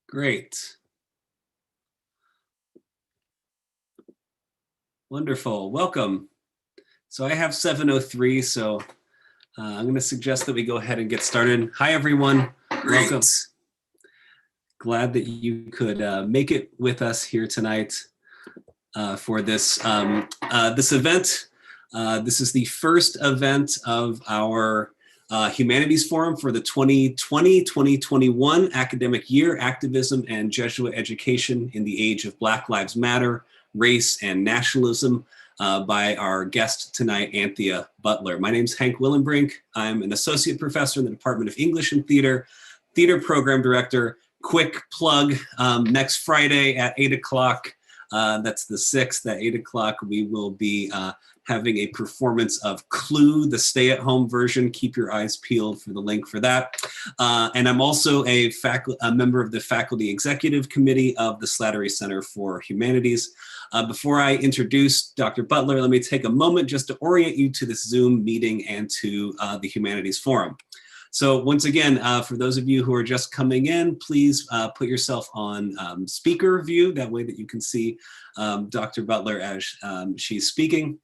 Great. Wonderful. Welcome. So I have 7:03, so I'm going to suggest that we go ahead and get started. Hi, everyone. Great. Welcome. Glad that you could make it with us here tonight for this this event. This is the first event of our Humanities Forum for the 2020-2021 academic year, Activism and Jesuit Education in the Age of Black Lives Matter, Race and Nationalism, by our guest tonight, Anthea Butler. My name is Hank Willenbrink. I'm an associate professor in the Department of English and Theater program director. Quick plug, next Friday at 8 o'clock, that's the 6th at 8 o'clock, we will be having a performance of Clue, the stay-at-home version. Keep your eyes peeled for the link for that. And I'm also a member of the Faculty Executive Committee of the Slattery Center for Humanities. Before I introduce Dr. Butler, let me take a moment just to orient you to this Zoom meeting and to the Humanities Forum. So once again, for those of you who are just coming in, please put yourself on speaker view. That way that you can see Dr. Butler as she's speaking.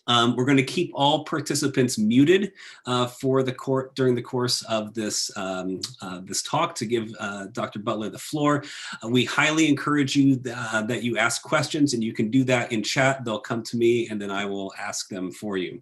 We're going to keep all participants muted during the course of this this talk to give Dr. Butler the floor. We highly encourage you that you ask questions, and you can do that in chat. They'll come to me, and then I will ask them for you.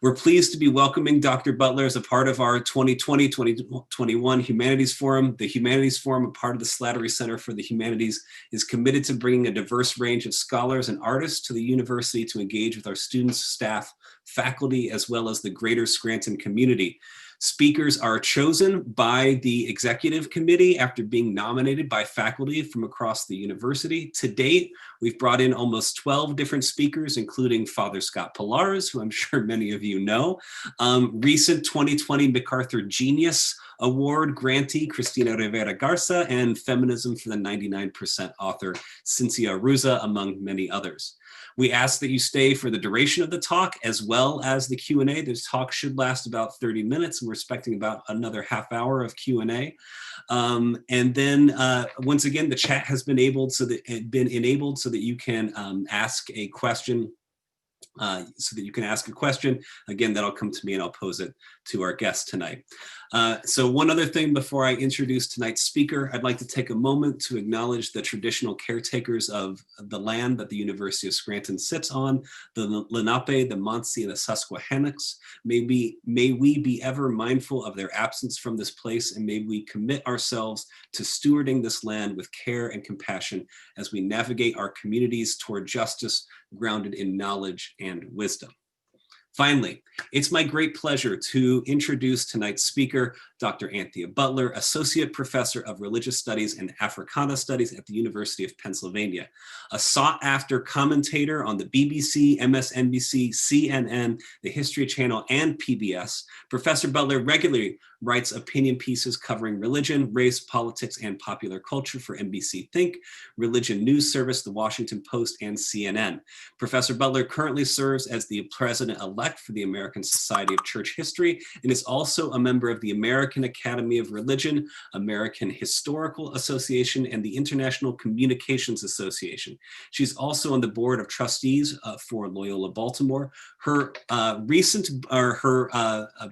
We're pleased to be welcoming Dr. Butler as a part of our 2020-2021 Humanities Forum. The Humanities Forum, a part of the Slattery Center for the Humanities, is committed to bringing a diverse range of scholars and artists to the university to engage with our students, staff, faculty, as well as the greater Scranton community. Speakers are chosen by the executive committee after being nominated by faculty from across the university. To date, we've brought in almost 12 different speakers, including Father Scott Pallars, who I'm sure many of you know, recent 2020 MacArthur Genius Award grantee Cristina Rivera Garza, and Feminism for the 99% author Cynthia Ruza, among many others. We ask that you stay for the duration of the talk as well as the Q&A. This talk should last about 30 minutes. We're expecting about another half hour of Q&A. And then once again, the chat has been enabled so that you can ask a question. Again, that'll come to me and I'll pose it to our guest tonight. So one other thing before I introduce tonight's speaker, I'd like to take a moment to acknowledge the traditional caretakers of the land that the University of Scranton sits on, the Lenape, the Munsee, and the Susquehannocks. May we be ever mindful of their absence from this place, and may we commit ourselves to stewarding this land with care and compassion as we navigate our communities toward justice grounded in knowledge and wisdom. Finally, it's my great pleasure to introduce tonight's speaker, Dr. Anthea Butler, Associate Professor of Religious Studies and Africana Studies at the University of Pennsylvania, a sought-after commentator on the BBC, MSNBC, CNN, the History Channel, and PBS. Professor Butler regularly writes opinion pieces covering religion, race, politics, and popular culture for NBC Think, Religion News Service, The Washington Post, and CNN. Professor Butler currently serves as the president-elect for the American Society of Church History and is also a member of the American Academy of Religion, American Historical Association, and the International Communications Association. She's also on the board of trustees for Loyola Baltimore. Her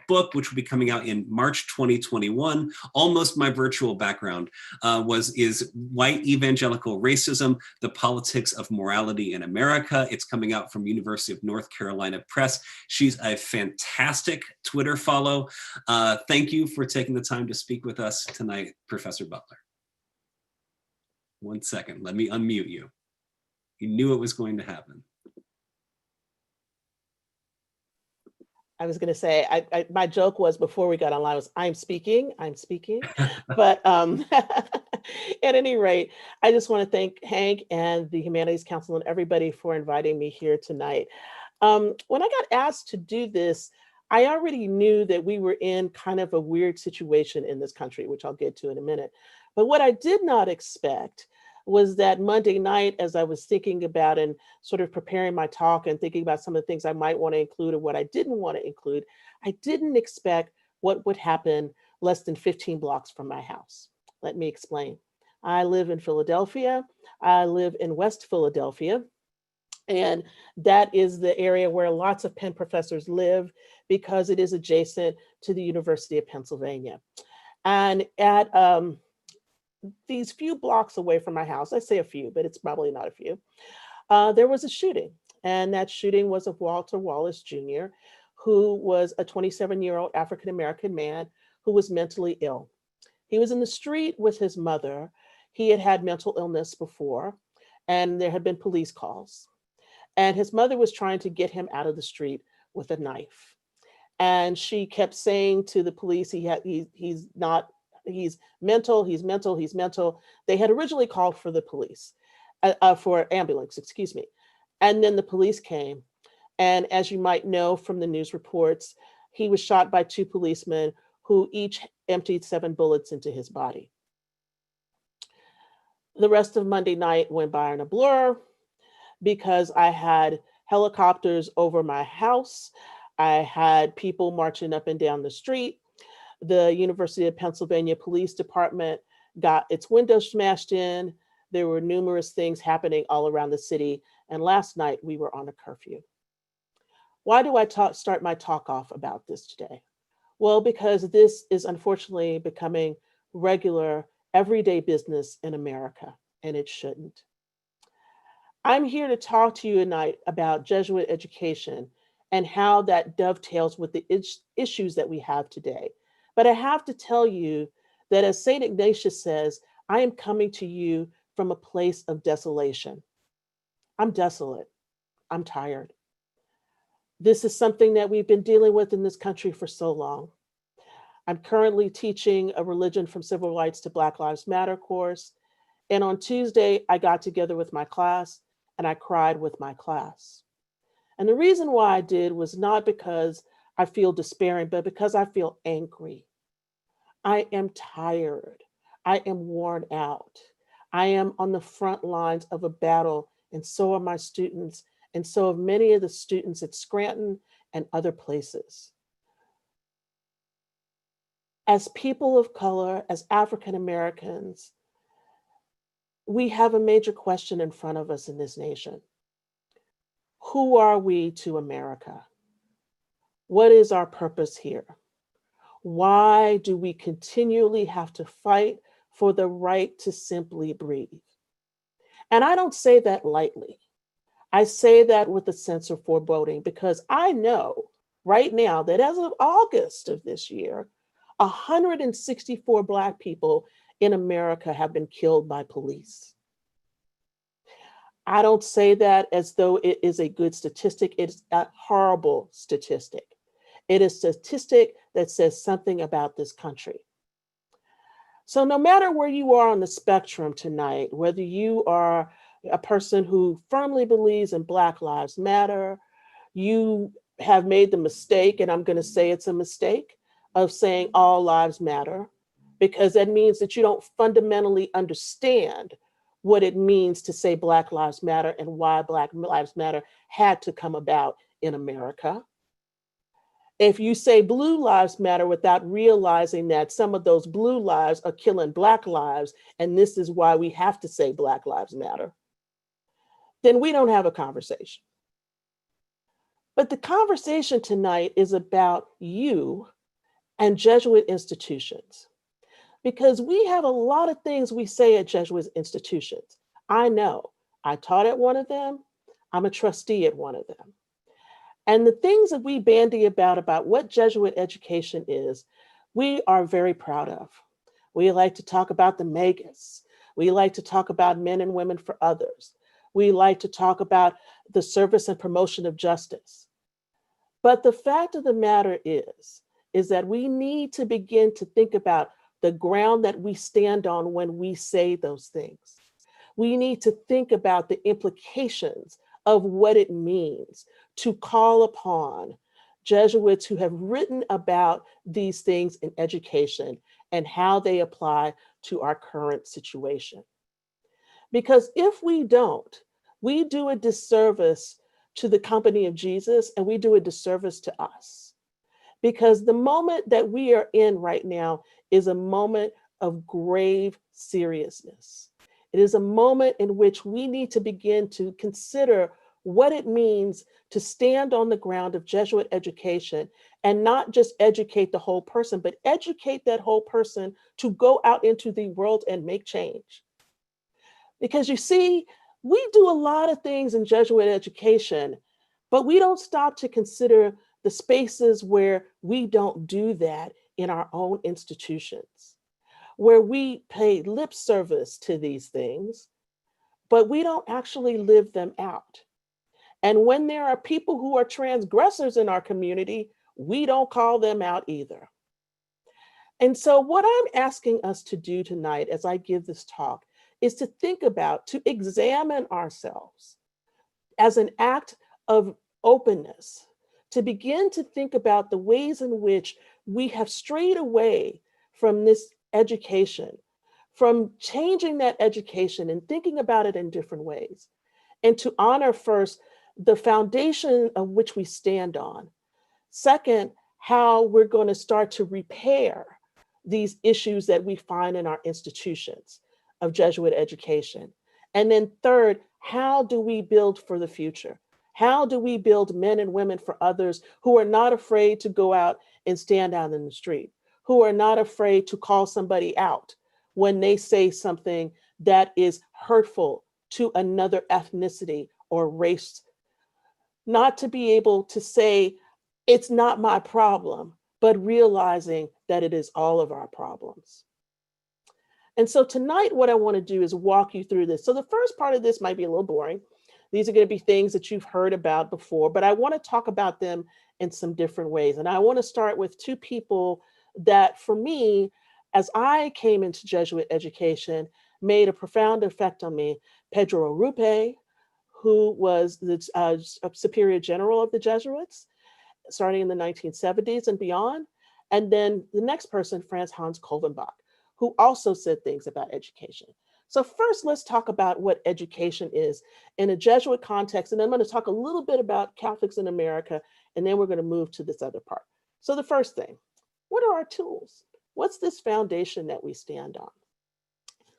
book, which will be coming out in March 2021, Almost My Virtual Background, is White Evangelical Racism, The Politics of Morality in America. It's coming out from University of North Carolina Press. She's a fantastic Twitter follow. Thank you for taking the time to speak with us tonight, Professor Butler. One second, let me unmute you. You knew it was going to happen. I was going to say, my joke was before we got online was, I'm speaking. But at any rate, I just want to thank Hank and the Humanities Council and everybody for inviting me here tonight. When I got asked to do this, I already knew that we were in kind of a weird situation in this country, which I'll get to in a minute. But what I did not expect was that Monday night, as I was thinking about and sort of preparing my talk and thinking about some of the things I might want to include and what I didn't want to include, I didn't expect what would happen less than 15 blocks from my house. Let me explain. I live in Philadelphia. I live in West Philadelphia. And that is the area where lots of Penn professors live because it is adjacent to the University of Pennsylvania. And at these few blocks away from my house, I say a few, but it's probably not a few, there was a shooting. And that shooting was of Walter Wallace Jr., who was a 27-year-old African American man who was mentally ill. He was in the street with his mother. He had had mental illness before, and there had been police calls. And his mother was trying to get him out of the street with a knife. And she kept saying to the police, he's not, he's mental, he's mental, he's mental. They had originally called for the police, for ambulance, excuse me. And then the police came. And as you might know from the news reports, he was shot by two policemen who each emptied 7 bullets into his body. The rest of Monday night went by in a blur because I had helicopters over my house. I had people marching up and down the street. The University of Pennsylvania Police Department got its windows smashed in. There were numerous things happening all around the city. And last night we were on a curfew. Why do I start my talk off about this today? Well, because this is unfortunately becoming regular, everyday business in America, and it shouldn't. I'm here to talk to you tonight about Jesuit education and how that dovetails with the issues that we have today. But I have to tell you that as St. Ignatius says, I am coming to you from a place of desolation. I'm desolate. I'm tired. This is something that we've been dealing with in this country for so long. I'm currently teaching a Religion from Civil Rights to Black Lives Matter course. And on Tuesday, I got together with my class and I cried with my class. And the reason why I did was not because I feel despairing, but because I feel angry. I am tired. I am worn out. I am on the front lines of a battle, and so are my students, and so have many of the students at Scranton and other places. As people of color, as African Americans, we have a major question in front of us in this nation. Who are we to America? What is our purpose here? Why do we continually have to fight for the right to simply breathe? And I don't say that lightly. I say that with a sense of foreboding because I know right now that as of August of this year, 164 Black people in America have been killed by police. I don't say that as though it is a good statistic. It's a horrible statistic. It is a statistic that says something about this country. So no matter where you are on the spectrum tonight, whether you are a person who firmly believes in Black Lives Matter, you have made the mistake, and I'm going to say it's a mistake, of saying all lives matter, because that means that you don't fundamentally understand what it means to say Black Lives Matter and why Black Lives Matter had to come about in America. If you say Blue Lives Matter without realizing that some of those blue lives are killing Black lives, and this is why we have to say Black Lives Matter, then we don't have a conversation. But the conversation tonight is about you and Jesuit institutions, because we have a lot of things we say at Jesuit institutions. I know, I taught at one of them, I'm a trustee at one of them. And the things that we bandy about what Jesuit education is, we are very proud of. We like to talk about the megas. We like to talk about men and women for others. We like to talk about the service and promotion of justice. But the fact of the matter is that we need to begin to think about the ground that we stand on when we say those things. We need to think about the implications of what it means to call upon Jesuits who have written about these things in education and how they apply to our current situation. Because if we don't, we do a disservice to the company of Jesus and we do a disservice to us. Because the moment that we are in right now is a moment of grave seriousness. It is a moment in which we need to begin to consider what it means to stand on the ground of Jesuit education and not just educate the whole person, but educate that whole person to go out into the world and make change. Because you see, we do a lot of things in Jesuit education, but we don't stop to consider the spaces where we don't do that in our own institutions, where we pay lip service to these things, but we don't actually live them out. And when there are people who are transgressors in our community, we don't call them out either. And so, what I'm asking us to do tonight as I give this talk is to think about, to examine ourselves as an act of openness, to begin to think about the ways in which we have strayed away from this education, from changing that education and thinking about it in different ways, and to honor first the foundation of which we stand on. Second, how we're going to start to repair these issues that we find in our institutions of Jesuit education. And then third, how do we build for the future? How do we build men and women for others who are not afraid to go out and stand out in the street, who are not afraid to call somebody out when they say something that is hurtful to another ethnicity or race, not to be able to say, it's not my problem, but realizing that it is all of our problems. And so tonight, what I want to do is walk you through this. So the first part of this might be a little boring. These are going to be things that you've heard about before, but I want to talk about them in some different ways. And I want to start with two people that, for me, as I came into Jesuit education, made a profound effect on me. Pedro Arrupe, who was the superior general of the Jesuits, starting in the 1970s and beyond. And then the next person, Franz Hans Kolvenbach, who also said things about education. So first, let's talk about what education is in a Jesuit context. And then I'm going to talk a little bit about Catholics in America, and then we're going to move to this other part. So the first thing, what are our tools? What's this foundation that we stand on?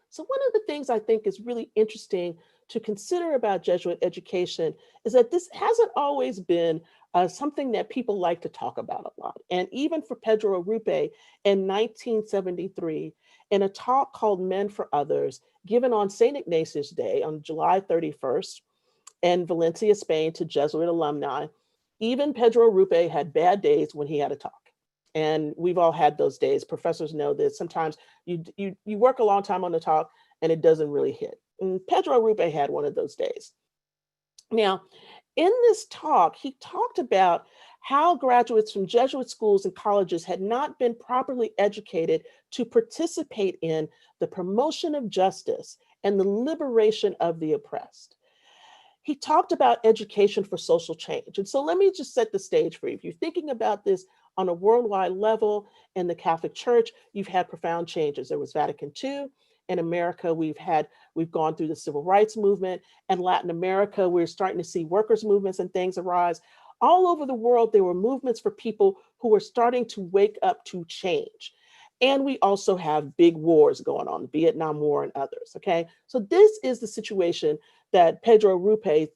So one of the things I think is really interesting to consider about Jesuit education is that this hasn't always been something that people like to talk about a lot. And even for Pedro Arrupe in 1973, in a talk called Men for Others, given on St. Ignatius Day on July 31st in Valencia, Spain, to Jesuit alumni, even Pedro Arrupe had bad days when he had a talk. And we've all had those days. Professors know this. Sometimes you work a long time on the talk and it doesn't really hit. And Pedro Arrupe had one of those days. Now, in this talk, he talked about how graduates from Jesuit schools and colleges had not been properly educated to participate in the promotion of justice and the liberation of the oppressed. He talked about education for social change. And so let me just set the stage for you. If you're thinking about this on a worldwide level in the Catholic Church, you've had profound changes. There was Vatican II. In America, we've gone through the civil rights movement. In Latin America, we're starting to see workers' movements and things arise. All over the world, there were movements for people who were starting to wake up to change. And we also have big wars going on, the Vietnam War and others, okay? So this is the situation that Pedro Arrupe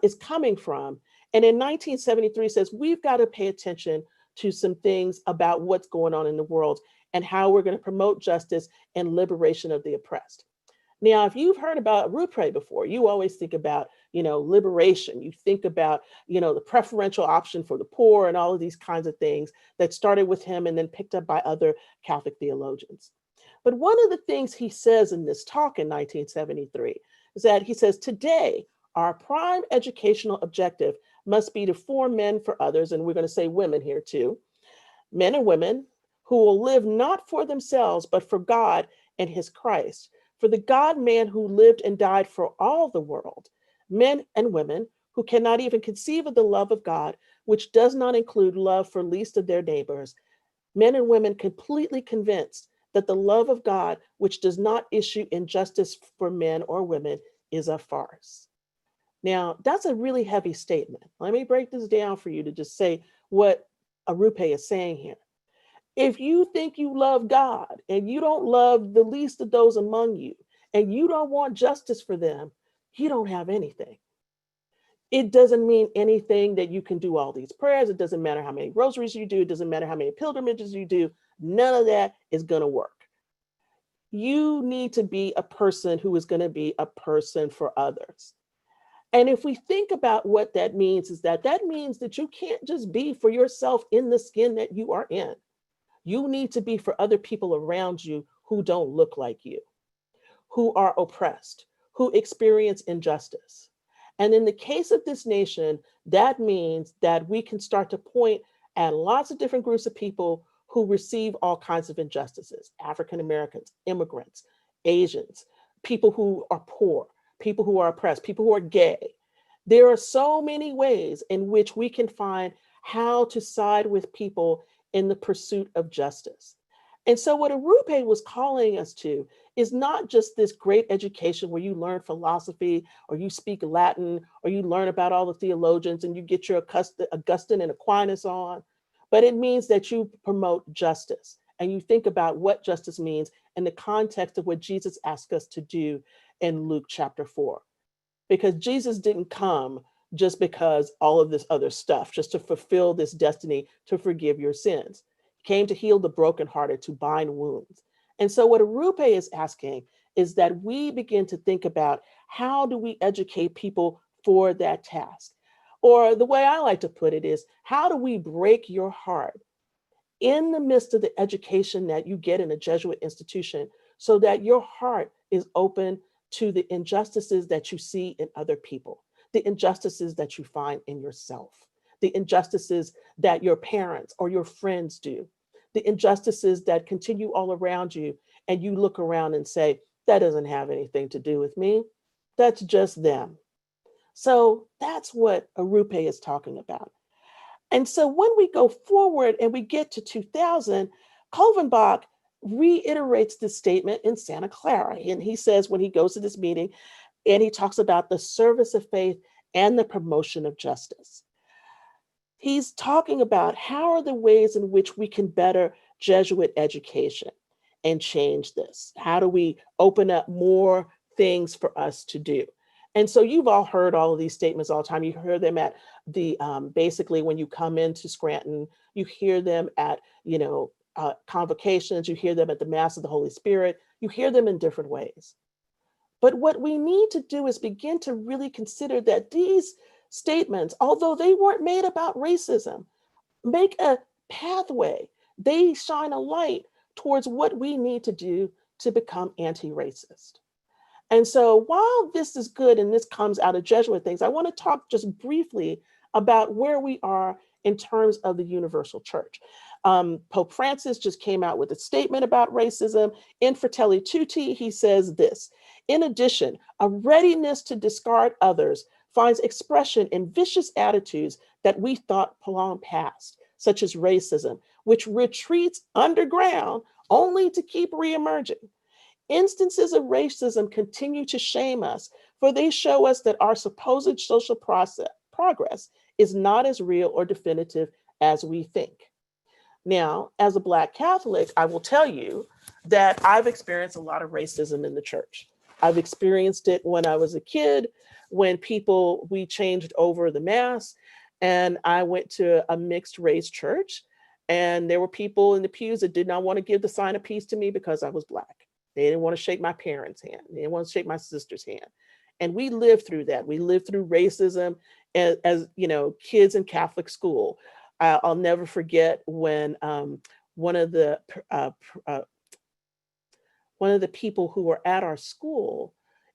is coming from. And in 1973 says, we've got to pay attention to some things about what's going on in the world and how we're going to promote justice and liberation of the oppressed. Now, if you've heard about Arrupe before, you always think about, liberation. You think about, the preferential option for the poor and all of these kinds of things that started with him and then picked up by other Catholic theologians. But one of the things he says in this talk in 1973 is that he says, today, our prime educational objective must be to form men for others, and we're going to say women here too, men and women who will live not for themselves, but for God and his Christ, for the God-man who lived and died for all the world, men and women who cannot even conceive of the love of God, which does not include love for least of their neighbors, men and women completely convinced that the love of God, which does not issue in justice for men or women, is a farce. Now, that's a really heavy statement. Let me break this down for you to just say what Arrupe is saying here. If you think you love God and you don't love the least of those among you, and you don't want justice for them, you don't have anything. It doesn't mean anything that you can do all these prayers. It doesn't matter how many rosaries you do. It doesn't matter how many pilgrimages you do. None of that is going to work. You need to be a person who is going to be a person for others. And if we think about what that means, is that that means that you can't just be for yourself in the skin that you are in. You need to be for other people around you who don't look like you, who are oppressed, who experience injustice. And in the case of this nation, that means that we can start to point at lots of different groups of people who receive all kinds of injustices: African Americans, immigrants, Asians, people who are poor, people who are oppressed, people who are gay. There are so many ways in which we can find how to side with people in the pursuit of justice. And so, what Arupe was calling us to is not just this great education where you learn philosophy or you speak Latin or you learn about all the theologians and you get your Augustine and Aquinas on, but it means that you promote justice and you think about what justice means in the context of what Jesus asked us to do in Luke chapter 4. Because Jesus didn't come just because all of this other stuff, just to fulfill this destiny to forgive your sins. He came to heal the brokenhearted, to bind wounds. And so what Arupe is asking is that we begin to think about, how do we educate people for that task? Or the way I like to put it is, how do we break your heart in the midst of the education that you get in a Jesuit institution, so that your heart is open to the injustices that you see in other people, the injustices that you find in yourself, the injustices that your parents or your friends do, the injustices that continue all around you, and you look around and say, that doesn't have anything to do with me. That's just them. So that's what Arupe is talking about. And so when we go forward and we get to 2000, Kolvenbach reiterates this statement in Santa Clara. And he says, when he goes to this meeting, and he talks about the service of faith and the promotion of justice. He's talking about, how are the ways in which we can better Jesuit education and change this? How do we open up more things for us to do? And so you've all heard all of these statements all the time. You hear them at the, basically when you come into Scranton, you hear them at, convocations, you hear them at the Mass of the Holy Spirit, you hear them in different ways. But what we need to do is begin to really consider that these statements, although they weren't made about racism, make a pathway. They shine a light towards what we need to do to become anti-racist. And so while this is good and this comes out of Jesuit things, I want to talk just briefly about where we are in terms of the universal church. Pope Francis just came out with a statement about racism. In Fratelli Tutti, he says this: in addition, a readiness to discard others finds expression in vicious attitudes that we thought long past, such as racism, which retreats underground only to keep reemerging. Instances of racism continue to shame us, for they show us that our supposed social progress is not as real or definitive as we think. Now, as a Black Catholic, I will tell you that I've experienced a lot of racism in the church. I've experienced it when I was a kid, when we changed over the Mass, and I went to a mixed race church, and there were people in the pews that did not want to give the sign of peace to me because I was Black. They didn't want to shake my parents' hand. They didn't want to shake my sister's hand. And we lived through that. We lived through racism as kids in Catholic school. I'll never forget when one of the people who were at our school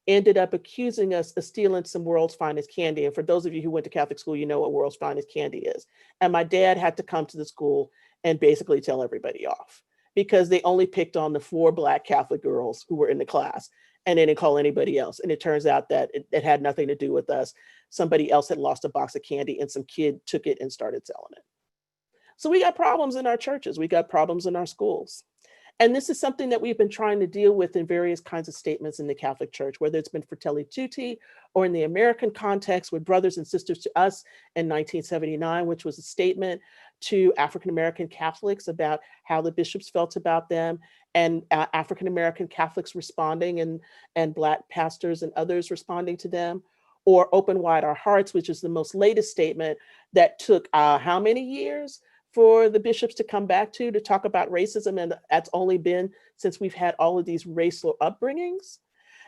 ended up accusing us of stealing some World's Finest candy. And for those of you who went to Catholic school, you know what World's Finest candy is. And my dad had to come to the school and basically tell everybody off, because they only picked on the 4 Black Catholic girls who were in the class, and they didn't call anybody else. And it turns out that it had nothing to do with us. Somebody else had lost a box of candy and some kid took it and started selling it. So we got problems in our churches. We got problems in our schools. And this is something that we've been trying to deal with in various kinds of statements in the Catholic Church, whether it's been Fratelli Tutti or in the American context with Brothers and Sisters to Us in 1979, which was a statement to African-American Catholics about how the bishops felt about them, and African-American Catholics responding, and Black pastors and others responding to them, or Open Wide Our Hearts, which is the most latest statement that took how many years for the bishops to come back to talk about racism, and that's only been since we've had all of these racial upbringings.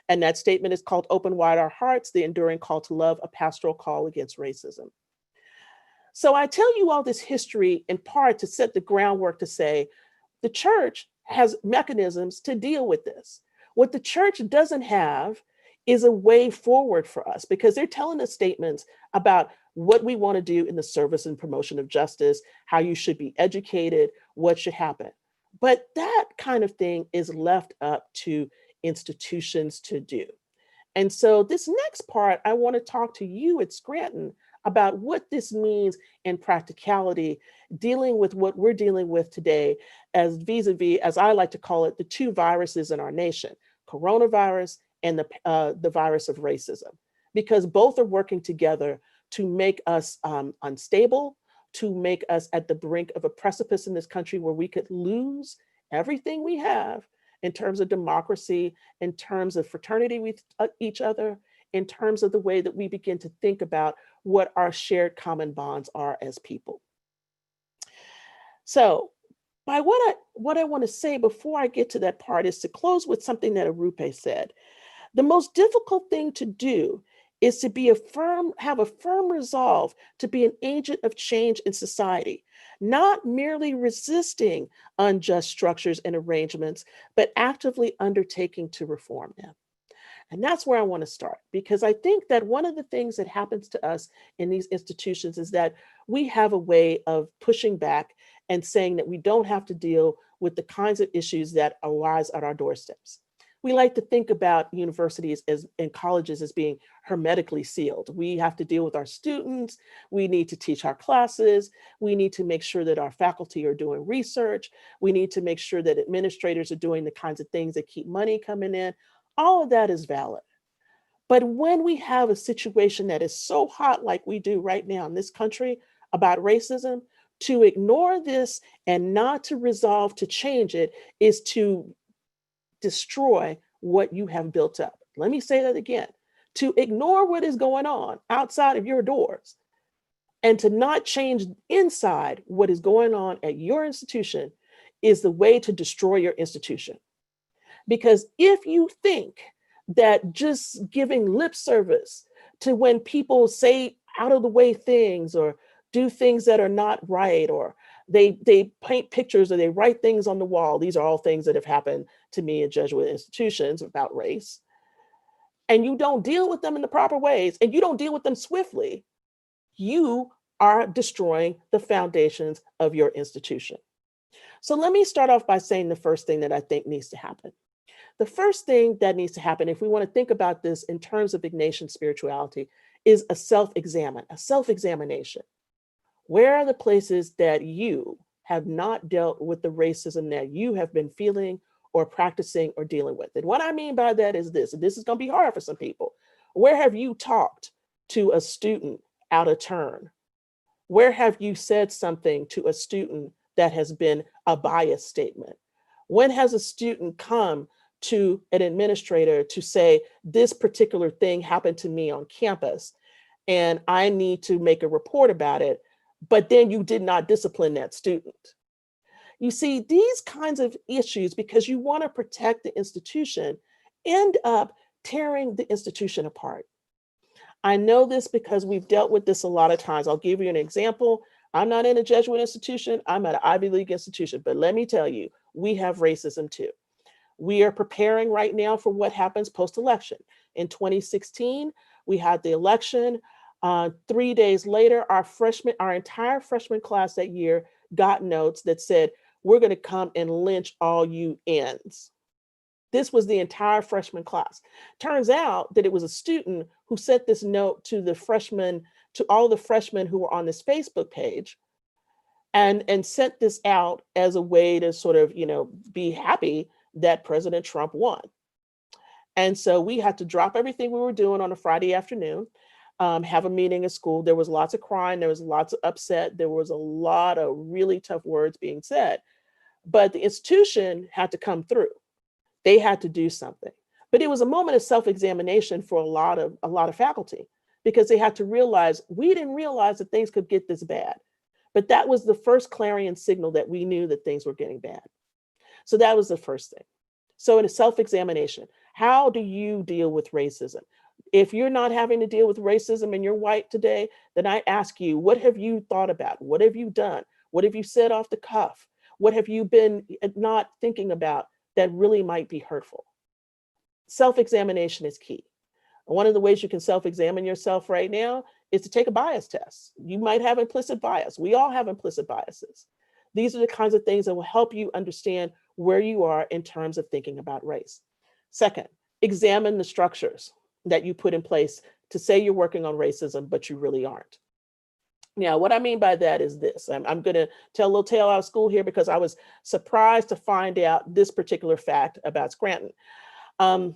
And that statement is called Open Wide Our Hearts, the Enduring Call to Love, a Pastoral Call Against Racism. So I tell you all this history in part to set the groundwork to say the church has mechanisms to deal with this. What the church doesn't have is a way forward for us, because they're telling us statements about what we want to do in the service and promotion of justice, how you should be educated, what should happen. But that kind of thing is left up to institutions to do. And so this next part, I want to talk to you at Scranton about what this means in practicality, dealing with what we're dealing with today as vis-a-vis, as I like to call it, the two viruses in our nation, coronavirus and the virus of racism, because both are working together to make us unstable, to make us at the brink of a precipice in this country where we could lose everything we have in terms of democracy, in terms of fraternity with each other, in terms of the way that we begin to think about what our shared common bonds are as people. So by what I want to say before I get to that part is to close with something that Arupe said. The most difficult thing to do is to have a firm resolve to be an agent of change in society, not merely resisting unjust structures and arrangements, but actively undertaking to reform them. And that's where I want to start, because I think that one of the things that happens to us in these institutions is that we have a way of pushing back and saying that we don't have to deal with the kinds of issues that arise at our doorsteps. We like to think about universities and colleges as being hermetically sealed. We have to deal with our students. We need to teach our classes. We need to make sure that our faculty are doing research. We need to make sure that administrators are doing the kinds of things that keep money coming in. All of that is valid. But when we have a situation that is so hot like we do right now in this country about racism, to ignore this and not to resolve to change it is to destroy what you have built up. Let me say that again. To ignore what is going on outside of your doors and to not change inside what is going on at your institution is the way to destroy your institution. Because if you think that just giving lip service to when people say out of the way things or do things that are not right, or they paint pictures or they write things on the wall. These are all things that have happened to me in Jesuit institutions about race. And you don't deal with them in the proper ways, and you don't deal with them swiftly, you are destroying the foundations of your institution. So let me start off by saying the first thing that I think needs to happen. The first thing that needs to happen, if we want to think about this in terms of Ignatian spirituality, is a self-examination. Where are the places that you have not dealt with the racism that you have been feeling or practicing or dealing with? And what I mean by that is this, and this is going to be hard for some people. Where have you talked to a student out of turn? Where have you said something to a student that has been a biased statement? When has a student come to an administrator to say, this particular thing happened to me on campus and I need to make a report about it, but then you did not discipline that student? You see, these kinds of issues, because you want to protect the institution, end up tearing the institution apart. I know this because we've dealt with this a lot of times. I'll give you an example. I'm not in a Jesuit institution, I'm at an Ivy League institution, but let me tell you, we have racism too. We are preparing right now for what happens post-election. In 2016, we had the election. 3 days later, our entire freshman class that year got notes that said, we're going to come and lynch all you N's. This was the entire freshman class. Turns out that it was a student who sent this note to all the freshmen who were on this Facebook page and sent this out as a way to sort of, be happy that President Trump won. And so we had to drop everything we were doing on a Friday afternoon. have a meeting at school. There was lots of crying, there was lots of upset, there was a lot of really tough words being said, but the institution had to come through. They had to do something. But it was a moment of self-examination for a lot of faculty, because they had to realize we didn't realize that things could get this bad. But that was the first clarion signal that we knew that things were getting bad. So that was the first thing. So in a self-examination, how do you deal with racism? If you're not having to deal with racism and you're white today, then I ask you, what have you thought about? What have you done? What have you said off the cuff? What have you been not thinking about that really might be hurtful? Self-examination is key. One of the ways you can self-examine yourself right now is to take a bias test. You might have implicit bias. We all have implicit biases. These are the kinds of things that will help you understand where you are in terms of thinking about race. Second, examine the structures that you put in place to say you're working on racism, but you really aren't. Now, what I mean by that is this. I'm going to tell a little tale out of school here, because I was surprised to find out this particular fact about Scranton. And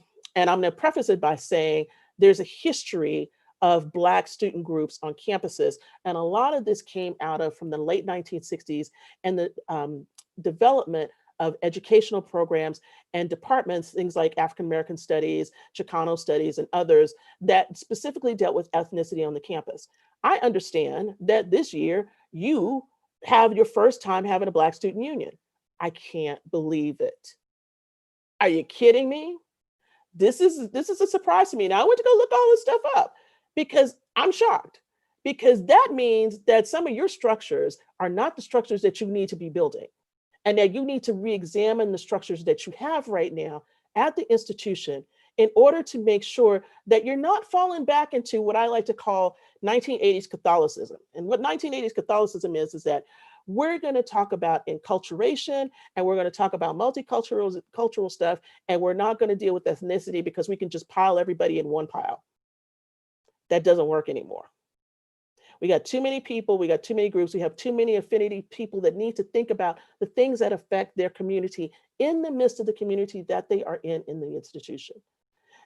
I'm going to preface it by saying there's a history of Black student groups on campuses. And a lot of this came out of from the late 1960s and the development of educational programs and departments, things like African American Studies, Chicano Studies, and others that specifically dealt with ethnicity on the campus. I understand that this year you have your first time having a Black student union. I can't believe it. Are you kidding me? This is a surprise to me. Now I went to go look all this stuff up because I'm shocked, because that means that some of your structures are not the structures that you need to be building, and that you need to re-examine the structures that you have right now at the institution in order to make sure that you're not falling back into what I like to call 1980s Catholicism. And what 1980s Catholicism is that we're going to talk about enculturation, and we're going to talk about multicultural cultural stuff, and we're not going to deal with ethnicity because we can just pile everybody in one pile. That doesn't work anymore. We got too many people, we got too many groups, we have too many affinity people that need to think about the things that affect their community in the midst of the community that they are in the institution.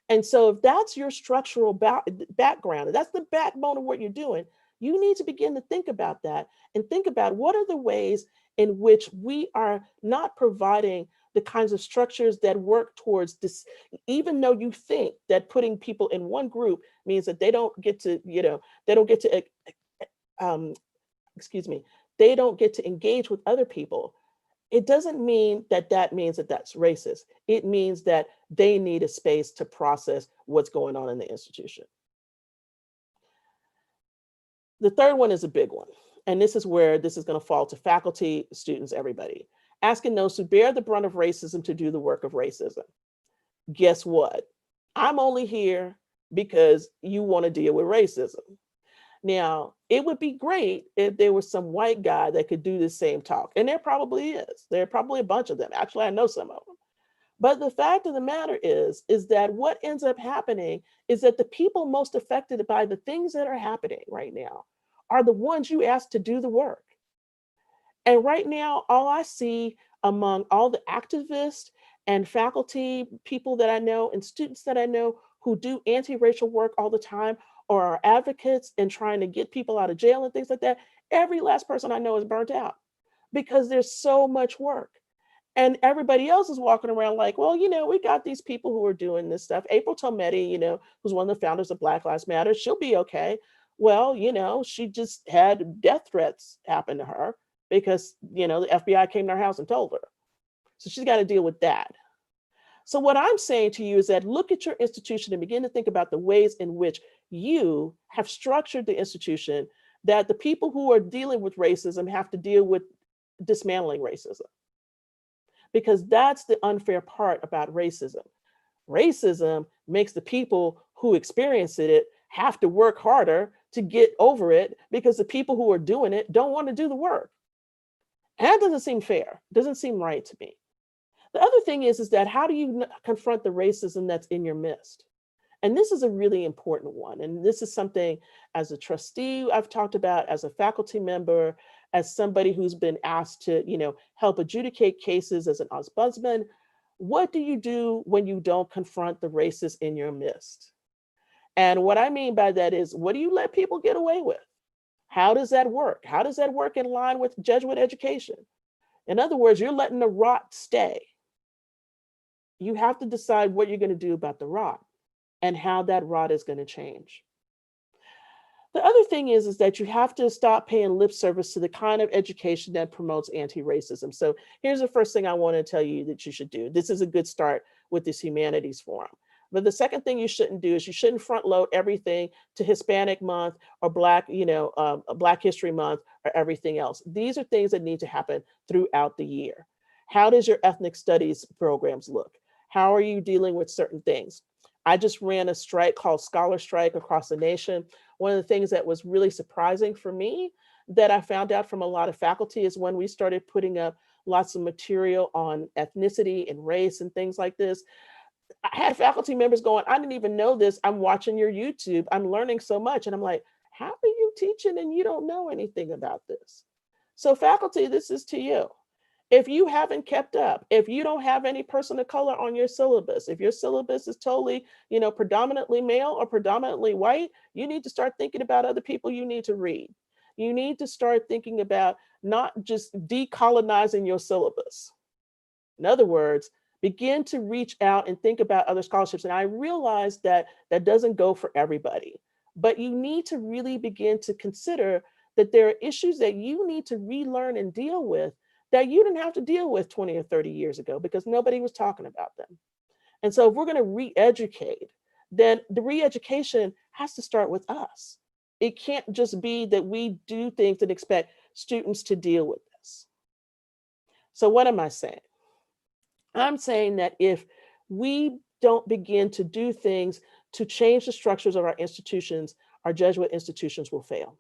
And so if that's your structural background, and that's the backbone of what you're doing, you need to begin to think about that and think about what are the ways in which we are not providing the kinds of structures that work towards this, even though you think that putting people in one group means that they don't get to, they don't get to, excuse me, they don't get to engage with other people. It doesn't mean that that means that that's racist. It means that they need a space to process what's going on in the institution. The third one is a big one. And this is where this is going to fall to faculty, students, everybody. Asking those who bear the brunt of racism to do the work of racism. Guess what? I'm only here because you want to deal with racism. Now, it would be great if there was some white guy that could do the same talk. And there probably is. There are probably a bunch of them. Actually, I know some of them. But the fact of the matter is that what ends up happening is that the people most affected by the things that are happening right now are the ones you ask to do the work. And right now, all I see among all the activists and faculty people that I know and students that I know who do anti-racial work all the time, or are advocates and trying to get people out of jail and things like that, every last person I know is burnt out because there's so much work. And everybody else is walking around like, well, we got these people who are doing this stuff. April Tometi, who's one of the founders of Black Lives Matter, she'll be okay. Well, she just had death threats happen to her because, the FBI came to her house and told her. So she's got to deal with that. So what I'm saying to you is that look at your institution and begin to think about the ways in which you have structured the institution that the people who are dealing with racism have to deal with dismantling racism. Because that's the unfair part about racism. Racism makes the people who experience it have to work harder to get over it because the people who are doing it don't want to do the work. And that doesn't seem fair. It doesn't seem right to me. The other thing is that how do you confront the racism that's in your midst? And this is a really important one. And this is something as a trustee I've talked about, as a faculty member, as somebody who's been asked to, help adjudicate cases as an ombudsman. What do you do when you don't confront the racists in your midst? And what I mean by that is, what do you let people get away with? How does that work? How does that work in line with Jesuit education? In other words, you're letting the rot stay. You have to decide what you're going to do about the rot and how that rot is going to change. The other thing is that you have to stop paying lip service to the kind of education that promotes anti-racism. So here's the first thing I want to tell you that you should do. This is a good start with this humanities forum. But the second thing you shouldn't do is you shouldn't front load everything to Hispanic month or Black, Black History Month or everything else. These are things that need to happen throughout the year. How does your ethnic studies programs look? How are you dealing with certain things? I just ran a strike called Scholar Strike across the nation. One of the things that was really surprising for me that I found out from a lot of faculty is when we started putting up lots of material on ethnicity and race and things like this. I had faculty members going, I didn't even know this. I'm watching your YouTube. I'm learning so much. And I'm like, how are you teaching and you don't know anything about this? So faculty, this is to you. If you haven't kept up, if you don't have any person of color on your syllabus, if your syllabus is totally, predominantly male or predominantly white, you need to start thinking about other people you need to read. You need to start thinking about not just decolonizing your syllabus. In other words, begin to reach out and think about other scholarships. And I realize that that doesn't go for everybody, but you need to really begin to consider that there are issues that you need to relearn and deal with that you didn't have to deal with 20 or 30 years ago because nobody was talking about them. And so if we're going to re-educate, then the re-education has to start with us. It can't just be that we do things and expect students to deal with this. So what am I saying? I'm saying that if we don't begin to do things to change the structures of our institutions, our Jesuit institutions will fail.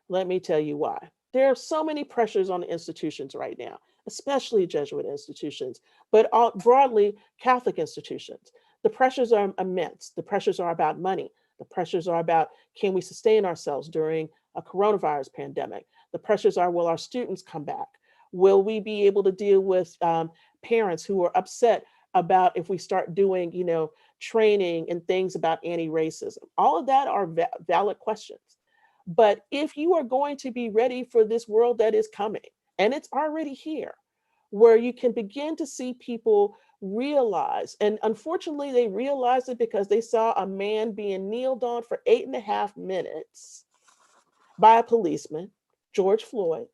Let me tell you why. There are so many pressures on the institutions right now, especially Jesuit institutions, but broadly Catholic institutions. The pressures are immense. The pressures are about money. The pressures are about, can we sustain ourselves during a coronavirus pandemic? The pressures are, will our students come back? Will we be able to deal with parents who are upset about if we start doing, training and things about anti-racism? All of that are valid questions. But if you are going to be ready for this world that is coming, and it's already here, where you can begin to see people realize, and unfortunately they realized it because they saw a man being kneeled on for 8.5 minutes by a policeman, George Floyd,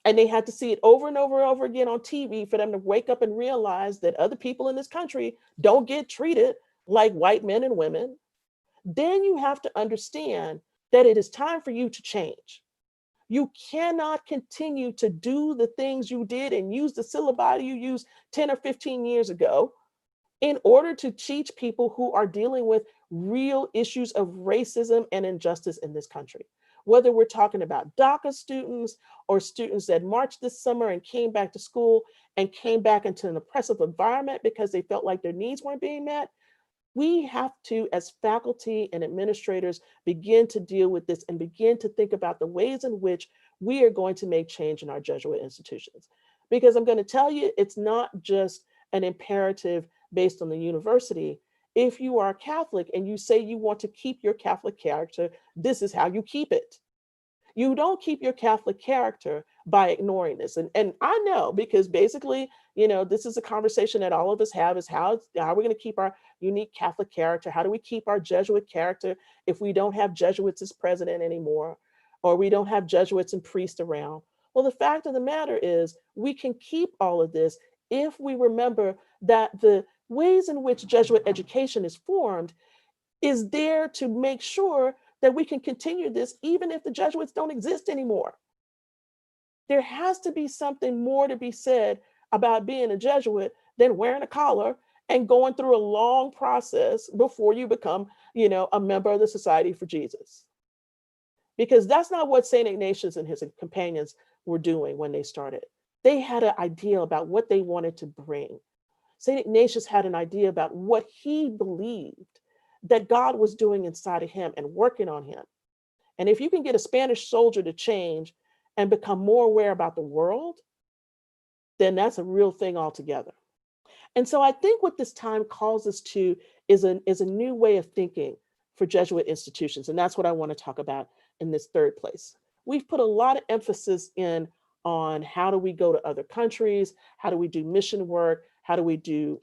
and they had to see it over and over and over again on TV for them to wake up and realize that other people in this country don't get treated like white men and women. Then you have to understand that it is time for you to change. You cannot continue to do the things you did and use the syllabi you used 10 or 15 years ago in order to teach people who are dealing with real issues of racism and injustice in this country. Whether we're talking about DACA students or students that marched this summer and came back to school and came back into an oppressive environment because they felt like their needs weren't being met, we have to, as faculty and administrators, begin to deal with this and begin to think about the ways in which we are going to make change in our Jesuit institutions. Because I'm going to tell you, it's not just an imperative based on the university. If you are Catholic and you say you want to keep your Catholic character, this is how you keep it. You don't keep your Catholic character by ignoring this. And I know, because basically, this is a conversation that all of us have, is how are we going to keep our unique Catholic character? How do we keep our Jesuit character if we don't have Jesuits as president anymore, or we don't have Jesuits and priests around? Well, the fact of the matter is we can keep all of this if we remember that the ways in which Jesuit education is formed is there to make sure that we can continue this even if the Jesuits don't exist anymore. There has to be something more to be said about being a Jesuit than wearing a collar and going through a long process before you become, a member of the Society for Jesus. Because that's not what St. Ignatius and his companions were doing when they started. They had an idea about what they wanted to bring. St. Ignatius had an idea about what he believed that God was doing inside of him and working on him. And if you can get a Spanish soldier to change and become more aware about the world, then that's a real thing altogether. And so I think what this time calls us to is a new way of thinking for Jesuit institutions. And that's what I want to talk about in this third place. We've put a lot of emphasis in on how do we go to other countries, how do we do mission work, how do we do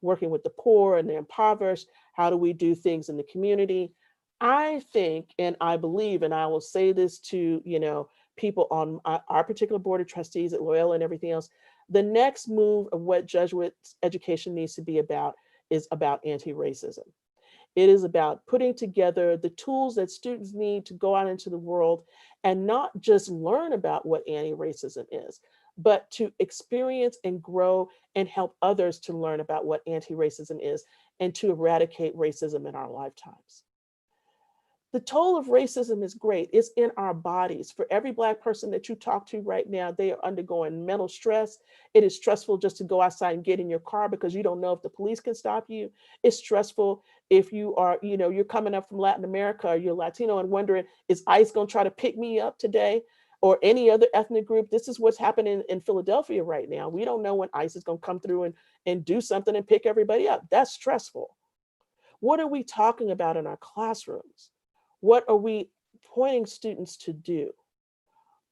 working with the poor and the impoverished, how do we do things in the community. I think and I believe, and I will say this to people on our particular board of trustees at Loyola and everything else, the next move of what Jesuit education needs to be about is about anti-racism. It is about putting together the tools that students need to go out into the world and not just learn about what anti-racism is, but to experience and grow and help others to learn about what anti-racism is and to eradicate racism in our lifetimes. The toll of racism is great. It's in our bodies. For every Black person that you talk to right now, they are undergoing mental stress. It is stressful just to go outside and get in your car because you don't know if the police can stop you. It's stressful if you are, you're coming up from Latin America or you're Latino and wondering, is ICE going to try to pick me up today or any other ethnic group? This is what's happening in Philadelphia right now. We don't know when ICE is going to come through and do something and pick everybody up. That's stressful. What are we talking about in our classrooms? What are we pointing students to do?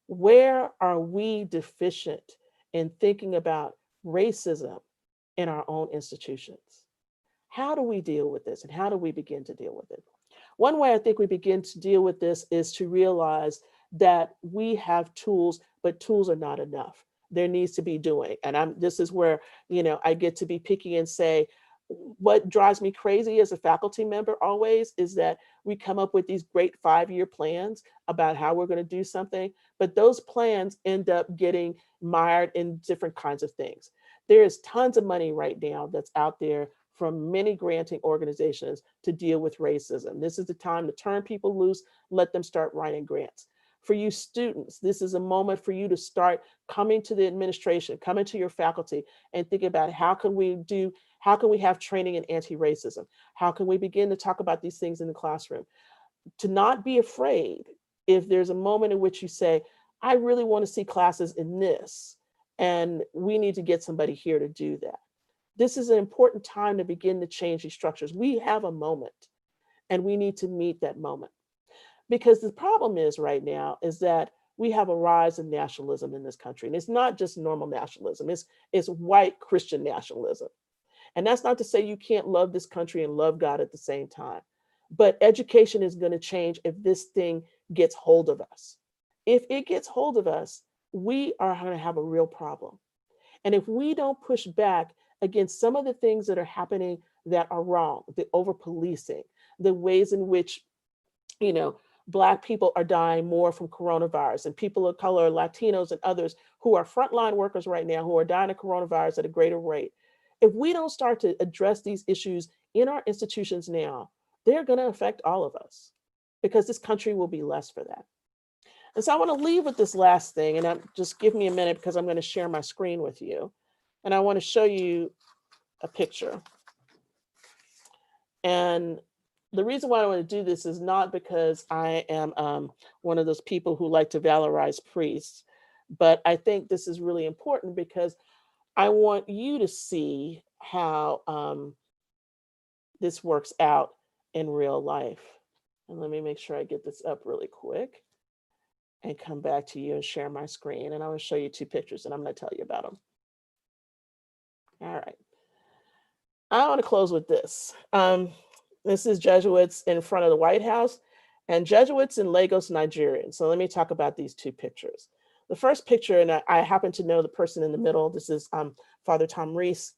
Where are we deficient in thinking about racism in our own institutions? How do we deal with this and how do we begin to deal with it? One way I think we begin to deal with this is to realize that we have tools, but tools are not enough. There needs to be doing. And this is where, I get to be picky and say, what drives me crazy as a faculty member always is that we come up with these great 5-year plans about how we're going to do something, but those plans end up getting mired in different kinds of things. There is tons of money right now that's out there from many granting organizations to deal with racism. This is the time to turn people loose, let them start writing grants. For you students, this is a moment for you to start coming to the administration, coming to your faculty and think about how can we have training in anti-racism? How can we begin to talk about these things in the classroom? To not be afraid if there's a moment in which you say, I really want to see classes in this, and we need to get somebody here to do that. This is an important time to begin to change these structures. We have a moment, and we need to meet that moment. Because the problem is right now is that we have a rise of nationalism in this country. And it's not just normal nationalism, it's white Christian nationalism. And that's not to say you can't love this country and love God at the same time. But education is going to change if this thing gets hold of us. If it gets hold of us, we are going to have a real problem. And if we don't push back against some of the things that are happening that are wrong, the over-policing, the ways in which, Black people are dying more from coronavirus, and people of color, Latinos and others who are frontline workers right now who are dying of coronavirus at a greater rate. If we don't start to address these issues in our institutions now, they're going to affect all of us because this country will be less for that. And so I want to leave with this last thing, and just give me a minute because I'm going to share my screen with you. And I want to show you a picture. And the reason why I want to do this is not because I am one of those people who like to valorize priests, but I think this is really important because I want you to see how this works out in real life. And let me make sure I get this up really quick and come back to you and share my screen. And I will show you 2 pictures and I'm going to tell you about them. All right. I want to close with this. This is Jesuits in front of the White House and Jesuits in Lagos, Nigeria. So let me talk about these 2 pictures. The first picture, and I happen to know the person in the middle, this is Father Tom Reese.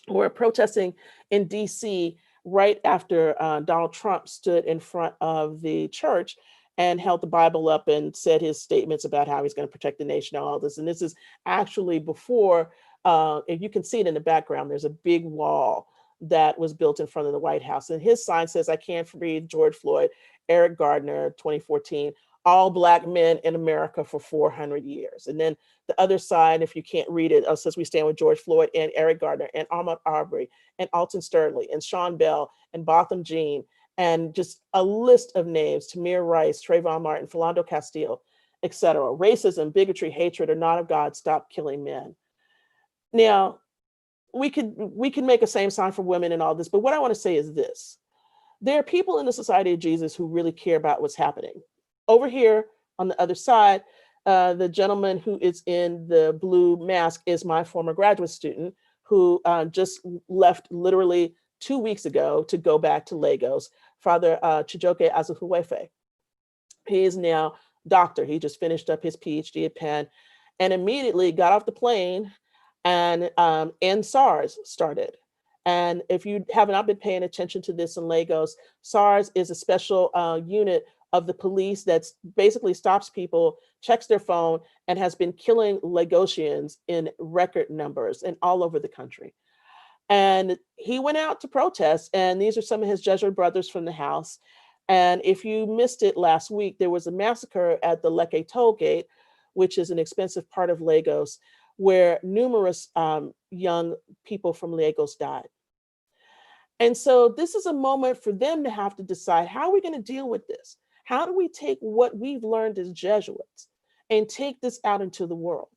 We're protesting in DC right after Donald Trump stood in front of the church and held the Bible up and said his statements about how he's going to protect the nation and all this. And this is actually before, if you can see it in the background, there's a big wall that was built in front of the White House. And his sign says, I can't breathe, George Floyd, Eric Gardner, 2014, all Black men in America for 400 years. And then the other side, if you can't read it, says we stand with George Floyd and Eric Gardner and Ahmaud Arbery and Alton Sterling and Sean Bell and Botham Jean and just a list of names, Tamir Rice, Trayvon Martin, Philando Castile, etc. Racism, bigotry, hatred are not of God. Stop killing men. Now, we could make a same sign for women and all this, but what I want to say is this. There are people in the Society of Jesus who really care about what's happening. Over here on the other side, the gentleman who is in the blue mask is my former graduate student who just left literally 2 weeks ago to go back to Lagos, Father Chijoke Azufuwefe. He is now doctor. He just finished up his PhD at Penn and immediately got off the plane and SARS started. And if you have not been paying attention to this in Lagos, SARS is a special unit of the police that basically stops people, checks their phone, and has been killing Lagosians in record numbers and all over the country. And he went out to protest, and these are some of his Jesuit brothers from the house. And if you missed it last week, there was a massacre at the Lekki toll gate, which is an expensive part of Lagos, where numerous young people from Lagos died. And so this is a moment for them to have to decide, how are we going to deal with this? How do we take what we've learned as Jesuits and take this out into the world?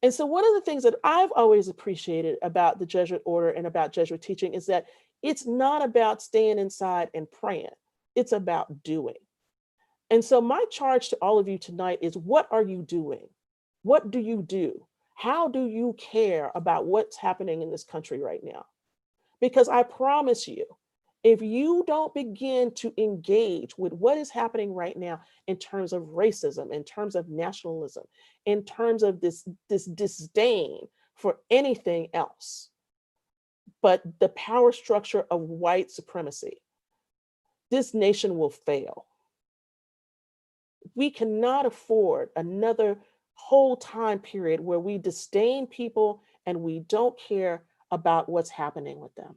And so one of the things that I've always appreciated about the Jesuit order and about Jesuit teaching is that it's not about staying inside and praying. It's about doing. And so my charge to all of you tonight is, what are you doing? What do you do? How do you care about what's happening in this country right now? Because I promise you, if you don't begin to engage with what is happening right now in terms of racism, in terms of nationalism, in terms of this disdain for anything else but the power structure of white supremacy, this nation will fail. We cannot afford another whole time period where we disdain people and we don't care about what's happening with them.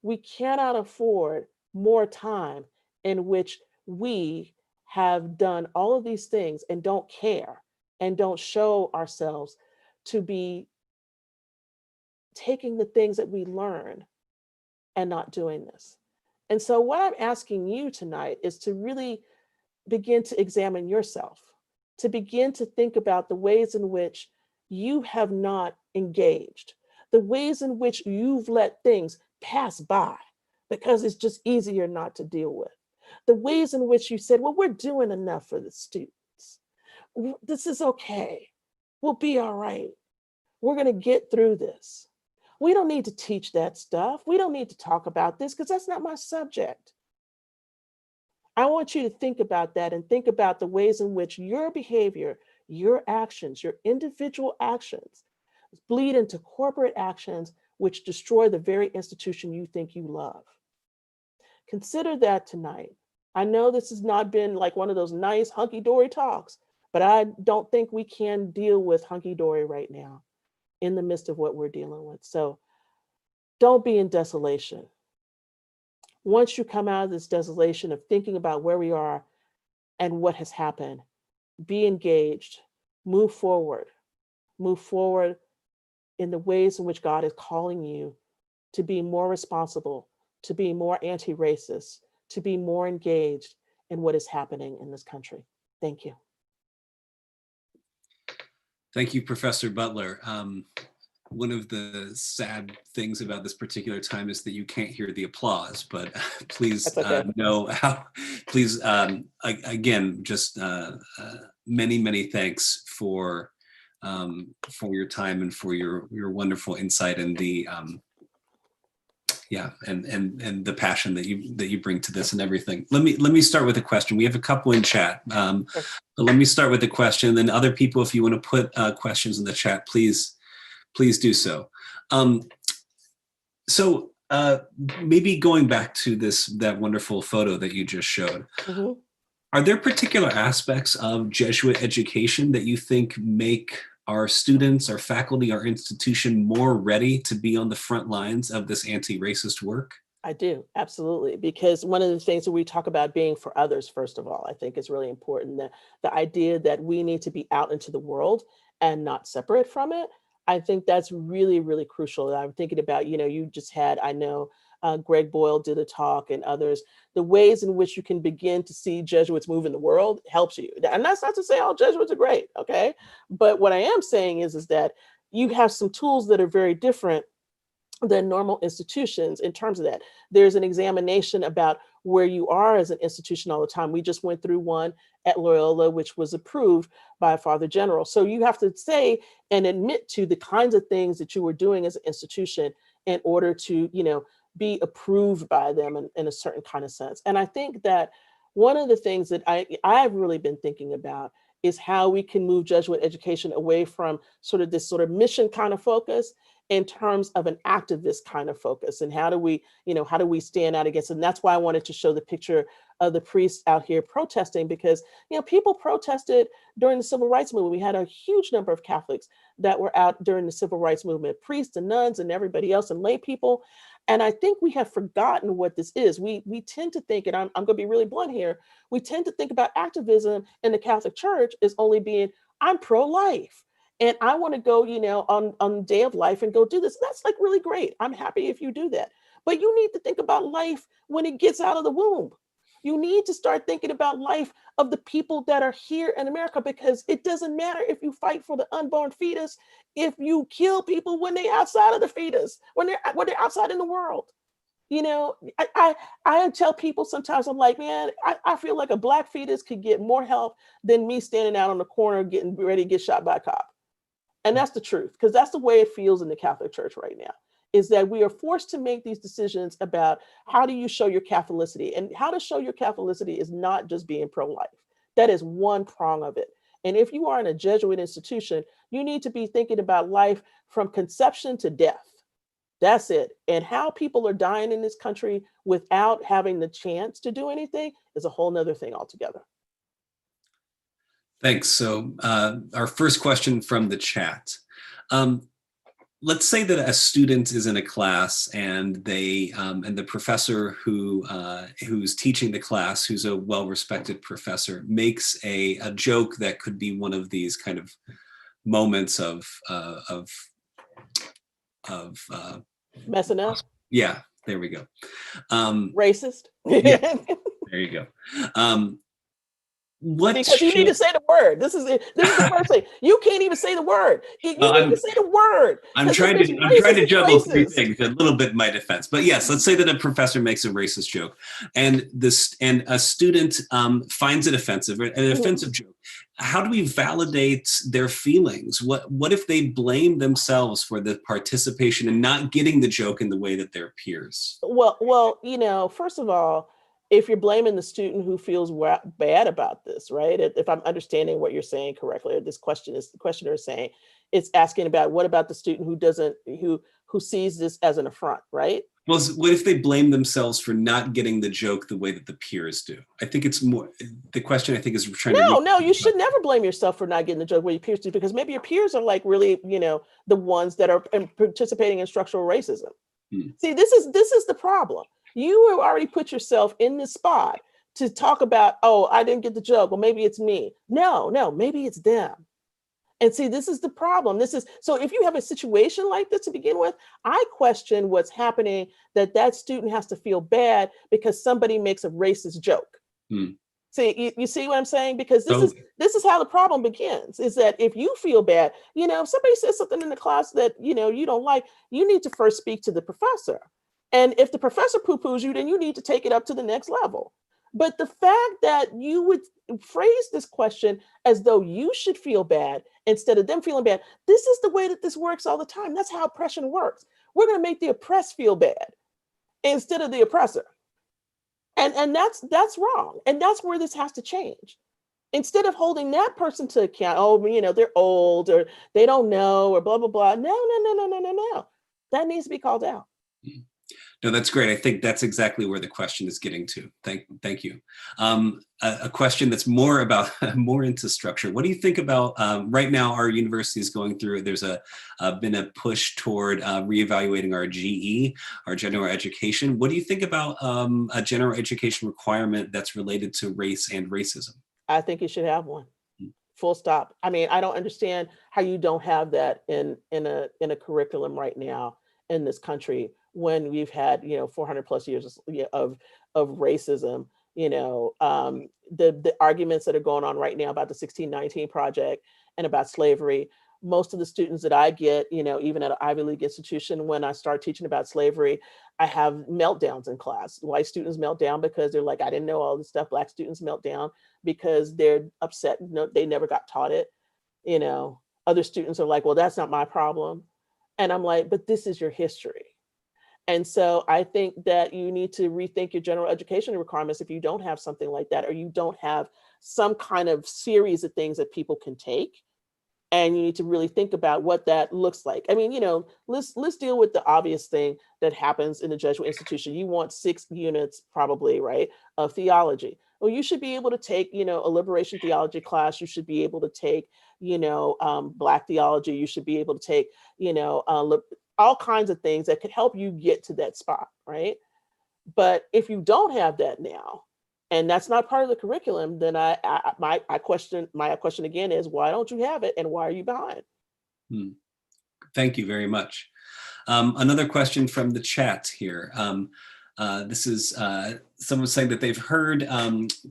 We cannot afford more time in which we have done all of these things and don't care and don't show ourselves to be taking the things that we learn and not doing this. And so what I'm asking you tonight is to really begin to examine yourself, to begin to think about the ways in which you have not engaged, the ways in which you've let things pass by because it's just easier not to deal with, the ways in which you said, well, we're doing enough for the students. This is okay. We'll be all right. We're going to get through this. We don't need to teach that stuff. We don't need to talk about this because that's not my subject. I want you to think about that and think about the ways in which your behavior, your actions, your individual actions bleed into corporate actions which destroy the very institution you think you love. Consider that tonight. I know this has not been like one of those nice hunky-dory talks, but I don't think we can deal with hunky-dory right now in the midst of what we're dealing with. So don't be in desolation. Once you come out of this desolation of thinking about where we are and what has happened, be engaged, move forward in the ways in which God is calling you to be more responsible, to be more anti-racist, to be more engaged in what is happening in this country. Thank you. Thank you, Professor Butler. One of the sad things about this particular time is that you can't hear the applause, but please know how, please, again, just many, many thanks for your time and for your wonderful insight and the, and the passion that you bring to this and everything. Let me start with a question. We have a couple in chat, but let me start with a question. Then other people, if you want to put questions in the chat, please do so. Maybe going back to that wonderful photo that you just showed. Mm-hmm. Are there particular aspects of Jesuit education that you think make our students, our faculty, our institution more ready to be on the front lines of this anti-racist work? I do, absolutely. Because one of the things that we talk about being for others, first of all, I think is really important. The idea that we need to be out into the world and not separate from it. I think that's really, really crucial. I'm thinking about, you just had, I know Greg Boyle did a talk and others, the ways in which you can begin to see Jesuits move in the world helps you. And that's not to say all Jesuits are great, okay? But what I am saying is that you have some tools that are very different than normal institutions in terms of that. There's an examination about where you are as an institution all the time. We just went through one at Loyola, which was approved by a Father General. So you have to say and admit to the kinds of things that you were doing as an institution in order to, be approved by them in a certain kind of sense. And I think that one of the things that I've really been thinking about is how we can move Jesuit education away from sort of this sort of mission kind of focus in terms of an activist kind of focus. And how do we stand out against it? And that's why I wanted to show the picture of the priests out here protesting, because, people protested during the civil rights movement. We had a huge number of Catholics that were out during the civil rights movement, priests and nuns and everybody else and lay people. And I think we have forgotten what this is. We tend to think, and I'm going to be really blunt here, we tend to think about activism in the Catholic Church as only being, I'm pro-life. And I want to go, on the day of life and go do this. That's like really great. I'm happy if you do that. But you need to think about life when it gets out of the womb. You need to start thinking about life of the people that are here in America, because it doesn't matter if you fight for the unborn fetus, if you kill people when they're outside of the fetus, when they're outside in the world. I tell people sometimes, I'm like, man, I feel like a Black fetus could get more help than me standing out on the corner getting ready to get shot by a cop. And that's the truth, because that's the way it feels in the Catholic Church right now, is that we are forced to make these decisions about how do you show your Catholicity. And how to show your Catholicity is not just being pro-life. That is one prong of it. And if you are in a Jesuit institution, you need to be thinking about life from conception to death. That's it. And how people are dying in this country without having the chance to do anything is a whole nother thing altogether. Thanks. So our first question from the chat. Let's say that a student is in a class and they and the professor who's teaching the class, who's a well-respected professor, makes a joke that could be one of these kind of moments of messing up. Yeah, there we go. Racist. Yeah, there you go. Because you need to say the word. This is the first thing. You can't even say the word. You need to say the word. I'm trying to juggle three things, a little bit in my defense. But yes, let's say that a professor makes a racist joke, and a student finds it offensive, an offensive joke. How do we validate their feelings? What if they blame themselves for the participation and not getting the joke in the way that their peers? Well, first of all, if you're blaming the student who feels bad about this, right? If I'm understanding what you're saying correctly, or the questioner is saying, it's asking about what about the student who sees this as an affront, right? Well, what if they blame themselves for not getting the joke the way that the peers do? I think it's more, the question I think is trying to— No, you should never blame yourself for not getting the joke the way your peers do, because maybe your peers are like really, the ones that are participating in structural racism. See, this is the problem. You have already put yourself in this spot to talk about, oh, I didn't get the joke. Well, maybe it's me. No, maybe it's them. And see, this is the problem. So if you have a situation like this to begin with, I question what's happening, that student has to feel bad because somebody makes a racist joke. See, you see what I'm saying? Because this is how the problem begins, is that if you feel bad, if somebody says something in the class that, you don't like, you need to first speak to the professor. And if the professor poo-poos you, then you need to take it up to the next level. But the fact that you would phrase this question as though you should feel bad instead of them feeling bad, this is the way that this works all the time. That's how oppression works. We're going to make the oppressed feel bad instead of the oppressor. And that's wrong. And that's where this has to change. Instead of holding that person to account, oh, they're old or they don't know or blah, blah, blah. No. That needs to be called out. No, that's great. I think that's exactly where the question is getting to. Thank you. A question that's more into structure. What do you think about right now? Our university is going through. There's been a push toward reevaluating our GE, our general education. What do you think about a general education requirement that's related to race and racism? I think you should have one. Full stop. I mean, I don't understand how you don't have that in a curriculum right now in this country, when we've had 400 plus years of racism. The arguments that are going on right now about the 1619 project and about slavery, most of the students that I get, even at an Ivy League institution, when I start teaching about slavery, I have meltdowns in class. White students melt down because they're like, I didn't know all this stuff. Black students melt down because they're upset. No, they never got taught it. You know, other students are like, well, that's not my problem. And I'm like, but this is your history. And so I think that you need to rethink your general education requirements if you don't have something like that, or you don't have some kind of series of things that people can take. And you need to really think about what that looks like. I mean, let's deal with the obvious thing that happens in the Jesuit institution. You want 6 units probably, right, of theology. Well, you should be able to take, a liberation theology class. You should be able to take, Black theology. You should be able to take, all kinds of things that could help you get to that spot, right? But if you don't have that now, and that's not part of the curriculum, then my question again is, why don't you have it, and why are you behind? Thank you very much. Another question from the chat here. This is someone saying that they've heard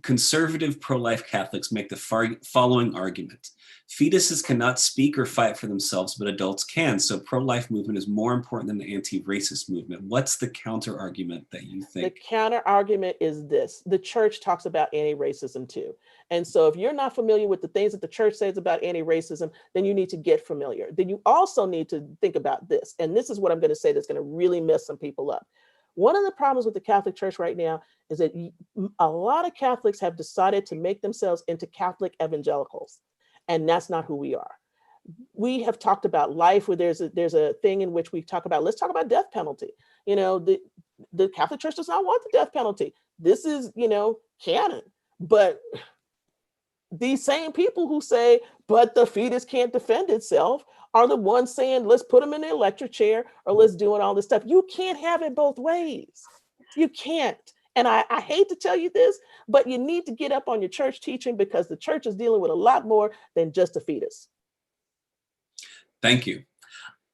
conservative pro-life Catholics make the following argument. Fetuses cannot speak or fight for themselves, but adults can. So pro-life movement is more important than the anti-racist movement. What's the counter argument that you think? The counter argument is this. The church talks about anti-racism too. And so if you're not familiar with the things that the church says about anti-racism, then you need to get familiar. Then you also need to think about this. And this is what I'm going to say that's going to really mess some people up. One of the problems with the Catholic Church right now is that a lot of Catholics have decided to make themselves into Catholic evangelicals. And that's not who we are. We have talked about life where there's a thing in which we talk about, let's talk about death penalty. The Catholic Church does not want the death penalty. This is, canon. But these same people who say, but the fetus can't defend itself, are the ones saying, let's put them in the electric chair, or let's do all this stuff. You can't have it both ways. You can't. And I hate to tell you this, but you need to get up on your church teaching, because the church is dealing with a lot more than just a fetus. Thank you.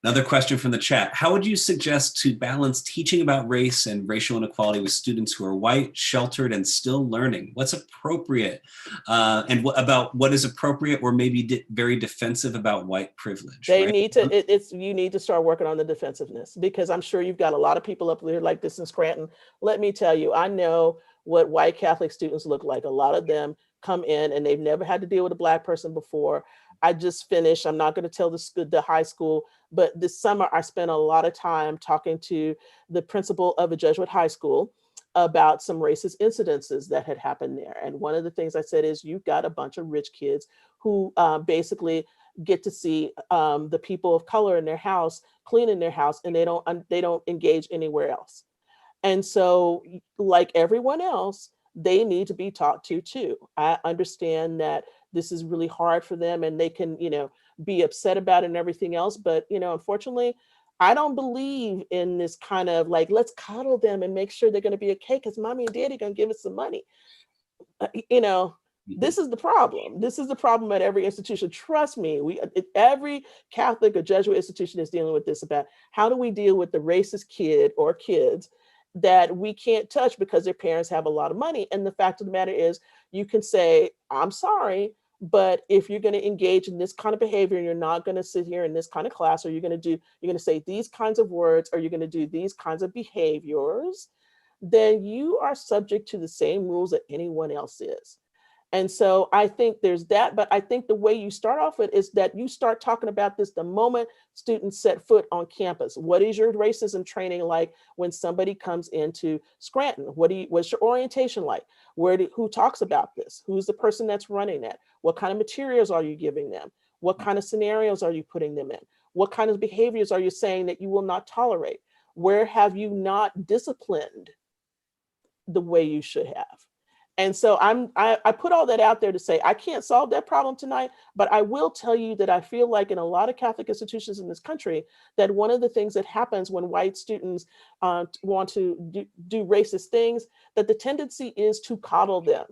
Another question from the chat. How would you suggest to balance teaching about race and racial inequality with students who are white, sheltered, and still learning? What's appropriate and about what is appropriate, or maybe very defensive about white privilege? They need to, you need to start working on the defensiveness, because I'm sure you've got a lot of people up there like this in Scranton. Let me tell you, I know what white Catholic students look like. A lot of them come in and they've never had to deal with a Black person before. I just finished, I'm not going to tell the high school, but this summer I spent a lot of time talking to the principal of a Jesuit high school about some racist incidences that had happened there. And one of the things I said is, you've got a bunch of rich kids who basically get to see the people of color in their house, cleaning their house, and they don't engage anywhere else. And so, like everyone else, they need to be taught to too. I understand that this is really hard for them, and they can, be upset about it and everything else. But, unfortunately, I don't believe in this kind of like, let's coddle them and make sure they're going to be okay because mommy and daddy going to give us some money. This is the problem. This is the problem at every institution. Trust me, every Catholic or Jesuit institution is dealing with this, about how do we deal with the racist kid or kids that we can't touch because their parents have a lot of money. And the fact of the matter is, you can say, I'm sorry, but if you're going to engage in this kind of behavior, and you're not going to sit here in this kind of class, or you're going to say these kinds of words, or you're going to do these kinds of behaviors, then you are subject to the same rules that anyone else is. And so I think there's that, but I think the way you start off with is that you start talking about this the moment students set foot on campus. What is your racism training like when somebody comes into Scranton? What's your orientation like? Who talks about this? Who's the person that's running that? What kind of materials are you giving them? What kind of scenarios are you putting them in? What kind of behaviors are you saying that you will not tolerate? Where have you not disciplined the way you should have? And so I put all that out there to say, I can't solve that problem tonight, but I will tell you that I feel like in a lot of Catholic institutions in this country, that one of the things that happens when white students want to do racist things, that the tendency is to coddle them.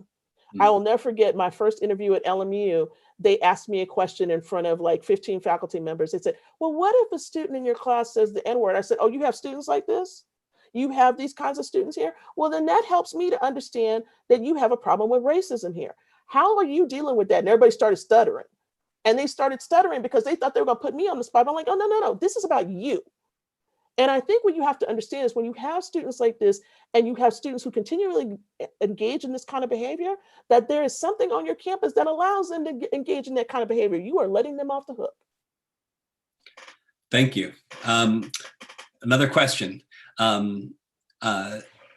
I will never forget my first interview at LMU. They asked me a question in front of like 15 faculty members. They said, well, what if a student in your class says the N-word? I said, oh, you have students like this? You have these kinds of students here? Well, then that helps me to understand that you have a problem with racism here. How are you dealing with that? And everybody started stuttering. And they started stuttering because they thought they were going to put me on the spot. I'm like, oh, no, no, no. This is about you. And I think what you have to understand is when you have students like this and you have students who continually engage in this kind of behavior, that there is something on your campus that allows them to engage in that kind of behavior. You are letting them off the hook. Thank you. Another question.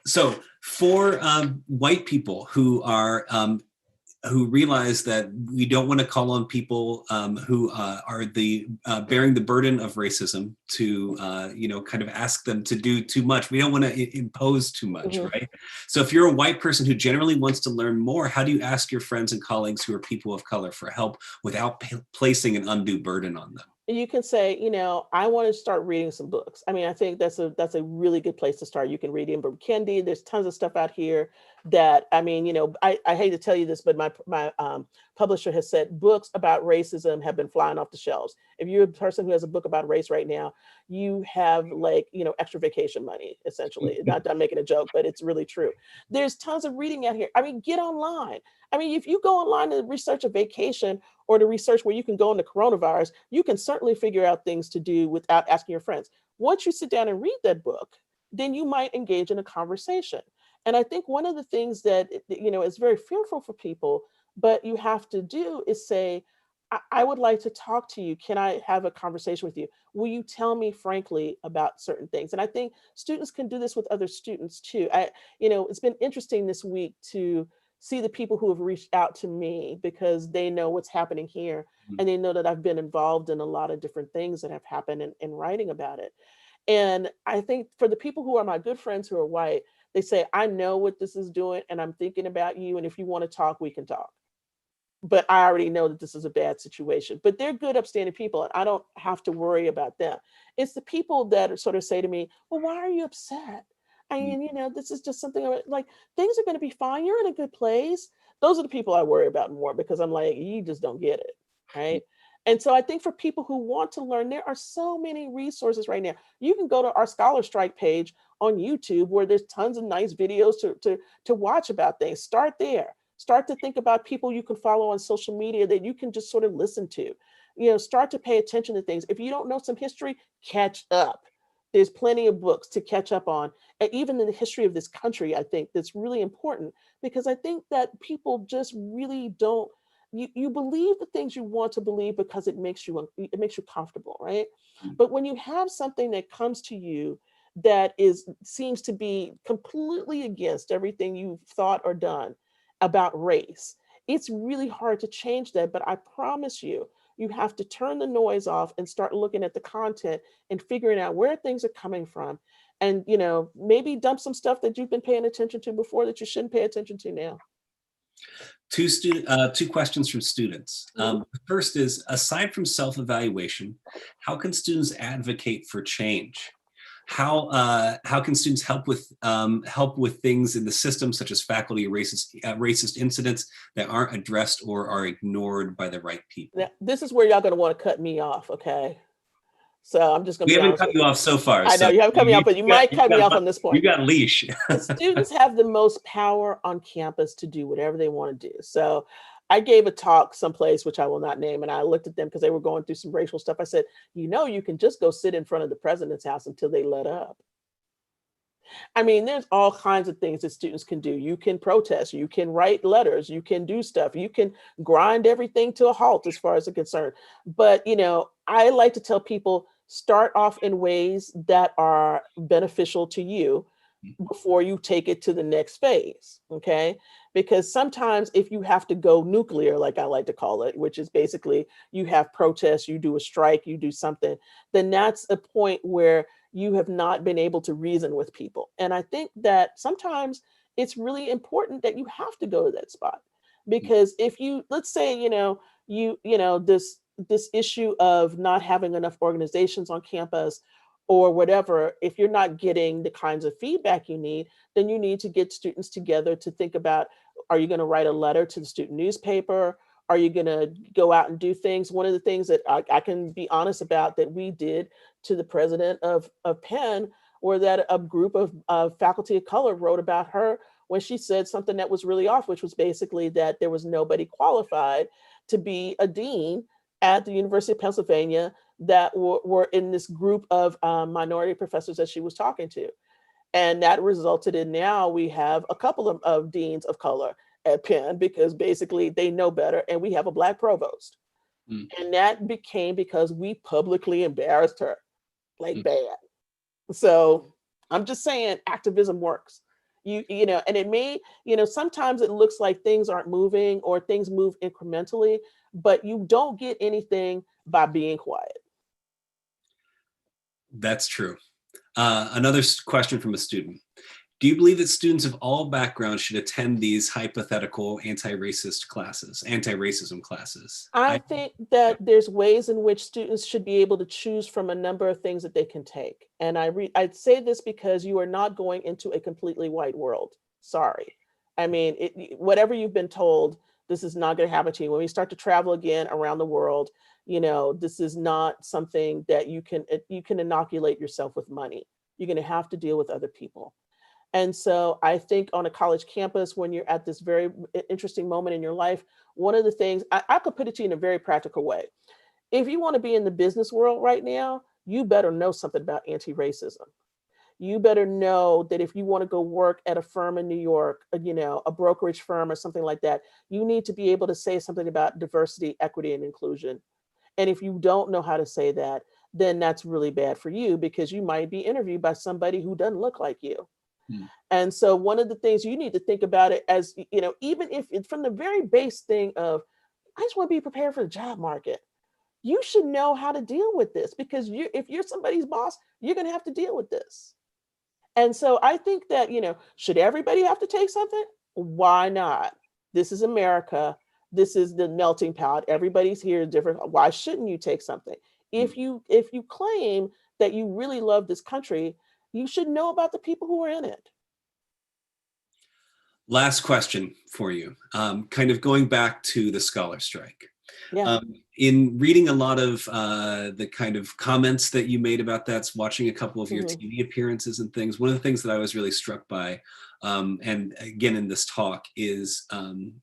So for white people who are who realize that we don't want to call on people who are bearing the burden of racism to kind of ask them to do too much. We don't want to impose too much, right? So if you're a white person who generally wants to learn more, how do you ask your friends and colleagues who are people of color for help without placing an undue burden on them? You can say, I want to start reading some books. I mean, I think that's a really good place to start. You can read Ibram Kendi. There's tons of stuff out here that, I mean, I hate to tell you this, but my publisher has said books about racism have been flying off the shelves. If you're a person who has a book about race right now, you have extra vacation money, essentially. Not I'm making a joke, but it's really true. There's tons of reading out here. I mean, get online. I mean, if you go online to research a vacation or to research where you can go into coronavirus, you can certainly figure out things to do without asking your friends. Once you sit down and read that book, then you might engage in a conversation. And I think one of the things that, is very fearful for people, but you have to do is say, I would like to talk to you. Can I have a conversation with you? Will you tell me frankly about certain things? And I think students can do this with other students too. It's been interesting this week to see the people who have reached out to me because they know what's happening here. And they know that I've been involved in a lot of different things that have happened in writing about it. And I think for the people who are my good friends who are white, they say, I know what this is doing and I'm thinking about you. And if you want to talk, we can talk. But I already know that this is a bad situation. But they're good, upstanding people, and I don't have to worry about them. It's the people that sort of say to me, well, why are you upset? I mean, this is just something like things are going to be fine. You're in a good place. Those are the people I worry about more because I'm like, you just don't get it. Right. And so I think for people who want to learn, there are so many resources right now. You can go to our Scholar Strike page on YouTube where there's tons of nice videos to watch about things. Start there. Start to think about people you can follow on social media that you can just sort of listen to. Start to pay attention to things. If you don't know some history, catch up. There's plenty of books to catch up on. And even in the history of this country, I think that's really important because I think that people just really don't, you believe the things you want to believe because it makes you comfortable, right? But when you have something that comes to you that seems to be completely against everything you've thought or done about race, it's really hard to change that. But I promise you, you have to turn the noise off and start looking at the content and figuring out where things are coming from. And, maybe dump some stuff that you've been paying attention to before that you shouldn't pay attention to now. Two questions from students. Mhm. The first is, aside from self-evaluation, how can students advocate for change? How can students help with things in the system, such as faculty racist incidents that aren't addressed or are ignored by the right people? Now, this is where y'all going to want to cut me off, okay? So I'm just going We to be haven't honest cut with you you. off so far. I know So you haven't cut me off, but you might cut me off on this you point. got leash. The students have the most power on campus to do whatever they want to do. So I gave a talk someplace, which I will not name, and I looked at them because they were going through some racial stuff. I said, you can just go sit in front of the president's house until they let up. I mean, there's all kinds of things that students can do. You can protest, you can write letters, you can do stuff, you can grind everything to a halt as far as I'm concerned. But, I like to tell people start off in ways that are beneficial to you before you take it to the next phase. Okay. Because sometimes if you have to go nuclear, like I like to call it, which is basically you have protests, you do a strike, you do something, then that's a point where you have not been able to reason with people. And I think that sometimes it's really important that you have to go to that spot. Because if you, let's say, this issue of not having enough organizations on campus or whatever, if you're not getting the kinds of feedback you need, then you need to get students together to think about, are you going to write a letter to the student newspaper? Are you going to go out and do things? One of the things that I can be honest about that we did to the president of Penn, or that a group of faculty of color wrote about her when she said something that was really off, which was basically that there was nobody qualified to be a dean at the University of Pennsylvania that were in this group of minority professors that she was talking to. And that resulted in now we have a couple of deans of color at Penn because basically they know better, and we have a Black provost. Mm, And that became because we publicly embarrassed her like mm. bad. So I'm just saying activism works. You know, and it may, you know, sometimes it looks like things aren't moving or things move incrementally, but you don't get anything by being quiet. That's true. Another question from a student. Do you believe that students of all backgrounds should attend these hypothetical anti-racist classes, anti-racism classes? I think that there's ways in which students should be able to choose from a number of things that they can take. And I'd say this because you are not going into a completely white world. Sorry. I mean, whatever you've been told, this is not going to happen to you. When we start to travel again around the world, you know, this is not something that you can inoculate yourself with money. You're going to have to deal with other people. And so I think on a college campus, when you're at this very interesting moment in your life, one of the things I could put it to you in a very practical way. If you want to be in the business world right now, you better know something about anti-racism. You better know that if you want to go work at a firm in New York, you know, a brokerage firm or something like that, you need to be able to say something about diversity, equity, and inclusion. And if you don't know how to say that, then that's really bad for you because you might be interviewed by somebody who doesn't look like you. Mm. And so one of the things you need to think about it as, you know, even if it's from the very base thing of, I just want to be prepared for the job market. You should know how to deal with this because if you're somebody's boss, you're going to have to deal with this. And so I think that, you know, should everybody have to take something? Why not? This is America. This is the melting pot. Everybody's here different. Why shouldn't you take something? Mm. If you claim that you really love this country, you should know about the people who are in it. Last question for you, kind of going back to the scholar strike. Yeah. In reading a lot of the kind of comments that you made about that, watching a couple of your Mhm. TV appearances and things, one of the things that I was really struck by, and again in this talk, is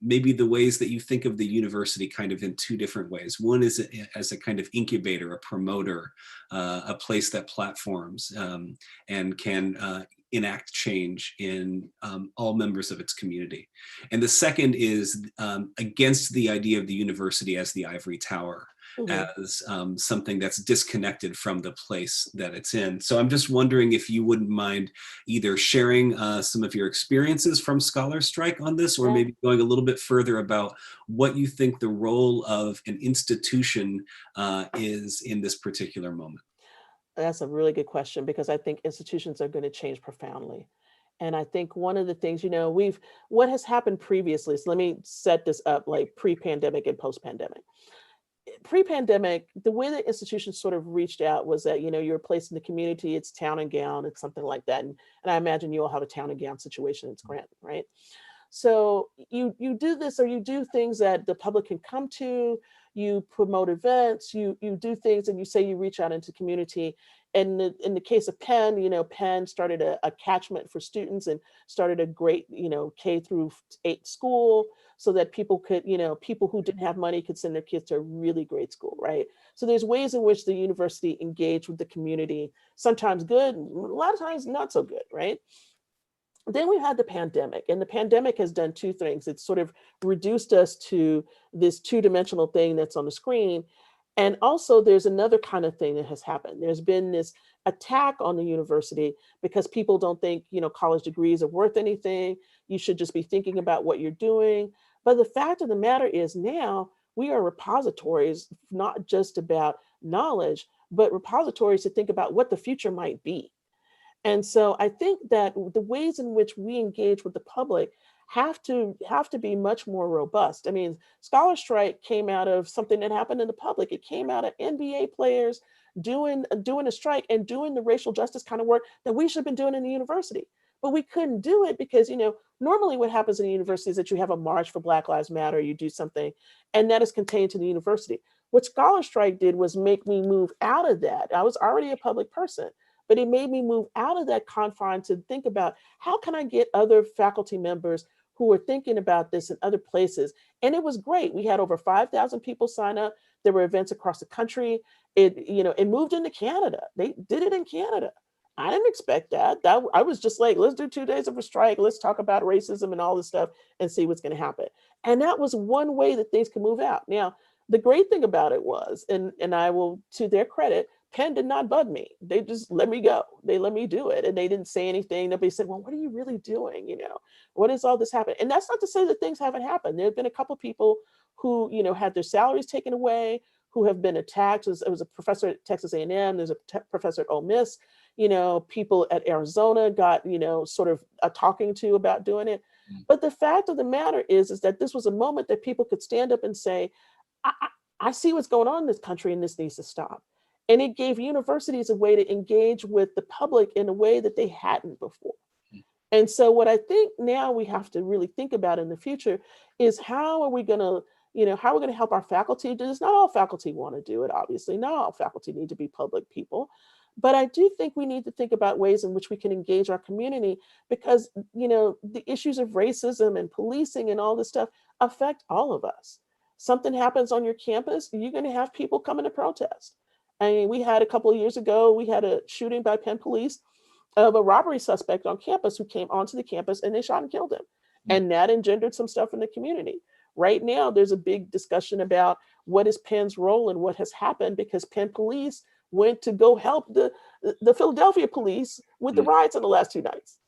maybe the ways that you think of the university kind of in two different ways. One is as a kind of incubator, a promoter, a place that platforms and can enact change in all members of its community. And the second is against the idea of the university as the ivory tower, Mhm. as something that's disconnected from the place that it's in. So I'm just wondering if you wouldn't mind either sharing some of your experiences from Scholar Strike on this, or Yeah. maybe going a little bit further about what you think the role of an institution is in this particular moment. That's a really good question because I think institutions are going to change profoundly. And I think one of the things, you know, what has happened previously, so let me set this up like pre-pandemic and post-pandemic. Pre-pandemic, the way that institutions sort of reached out was that, you know, you're placed in the community, it's town and gown, it's something like that. And I imagine you all have a town and gown situation in Scranton, right? So you do this or you do things that the public can come to, you promote events, you do things and you say you reach out into community. And in the case of Penn, you know, Penn started a catchment for students and started a great, you know, K-8 school so that people could, you know, people who didn't have money could send their kids to a really great school, right? So there's ways in which the university engaged with the community, sometimes good, a lot of times not so good, right? Then we had the pandemic, and the pandemic has done two things. It's sort of reduced us to this two-dimensional thing that's on the screen. And also there's another kind of thing that has happened. There's been this attack on the university because people don't think, you know, college degrees are worth anything. You should just be thinking about what you're doing. But the fact of the matter is now we are repositories, not just about knowledge, but repositories to think about what the future might be. And so I think that the ways in which we engage with the public have to be much more robust. I mean, Scholar Strike came out of something that happened in the public. It came out of NBA players doing a strike and doing the racial justice kind of work that we should have been doing in the university. But we couldn't do it because, you know, normally what happens in the university is that you have a march for Black Lives Matter, you do something, and that is contained to the university. What Scholar Strike did was make me move out of that. I was already a public person, but it made me move out of that confine to think about how can I get other faculty members who are thinking about this in other places. And it was great. We had over 5,000 people sign up. There were events across the country. It moved into Canada. They did it in Canada. I didn't expect that. I was just like, let's do 2 days of a strike. Let's talk about racism and all this stuff and see what's going to happen. And that was one way that things can move out. Now, the great thing about it was, and I will, to their credit, Penn did not bug me. They just let me go. They let me do it. And they didn't say anything. Nobody said, well, what are you really doing? What is all this happening? And that's not to say that things haven't happened. There have been a couple people who, had their salaries taken away, who have been attacked. It was a professor at Texas A&M. There's a professor at Ole Miss. People at Arizona got, sort of a talking to about doing it. But the fact of the matter is that this was a moment that people could stand up and say, I see what's going on in this country and this needs to stop. And it gave universities a way to engage with the public in a way that they hadn't before. And so what I think now we have to really think about in the future is how are we going to help our faculty do this? Not all faculty want to do it, obviously. Not all faculty need to be public people. But I do think we need to think about ways in which we can engage our community because, the issues of racism and policing and all this stuff affect all of us. Something happens on your campus, you're going to have people coming to protest. I mean, we had a couple of years ago, we had a shooting by Penn Police of a robbery suspect on campus who came onto the campus and they shot and killed him. And that engendered some stuff in the community. Right now, there's a big discussion about what is Penn's role and what has happened because Penn Police went to go help the Philadelphia police with the riots in the last 2 nights.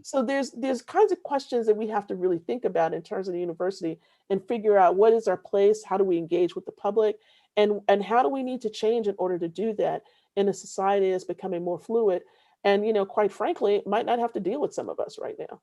So there's kinds of questions that we have to really think about in terms of the university and figure out what is our place, how do we engage with the public, and how do we need to change in order to do that in a society that's becoming more fluid and, quite frankly, might not have to deal with some of us right now.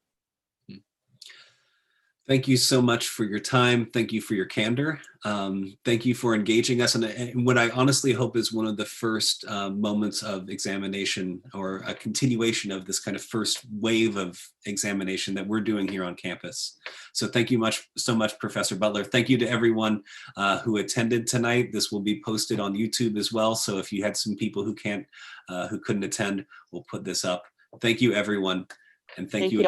Thank you so much for your time. Thank you for your candor. Thank you for engaging us. And what I honestly hope is one of the first moments of examination or a continuation of this kind of first wave of examination that we're doing here on campus. So thank you so much, Professor Butler. Thank you to everyone who attended tonight. This will be posted on YouTube as well. So if you had some people who couldn't attend, we'll put this up. Thank you, everyone. And thank you.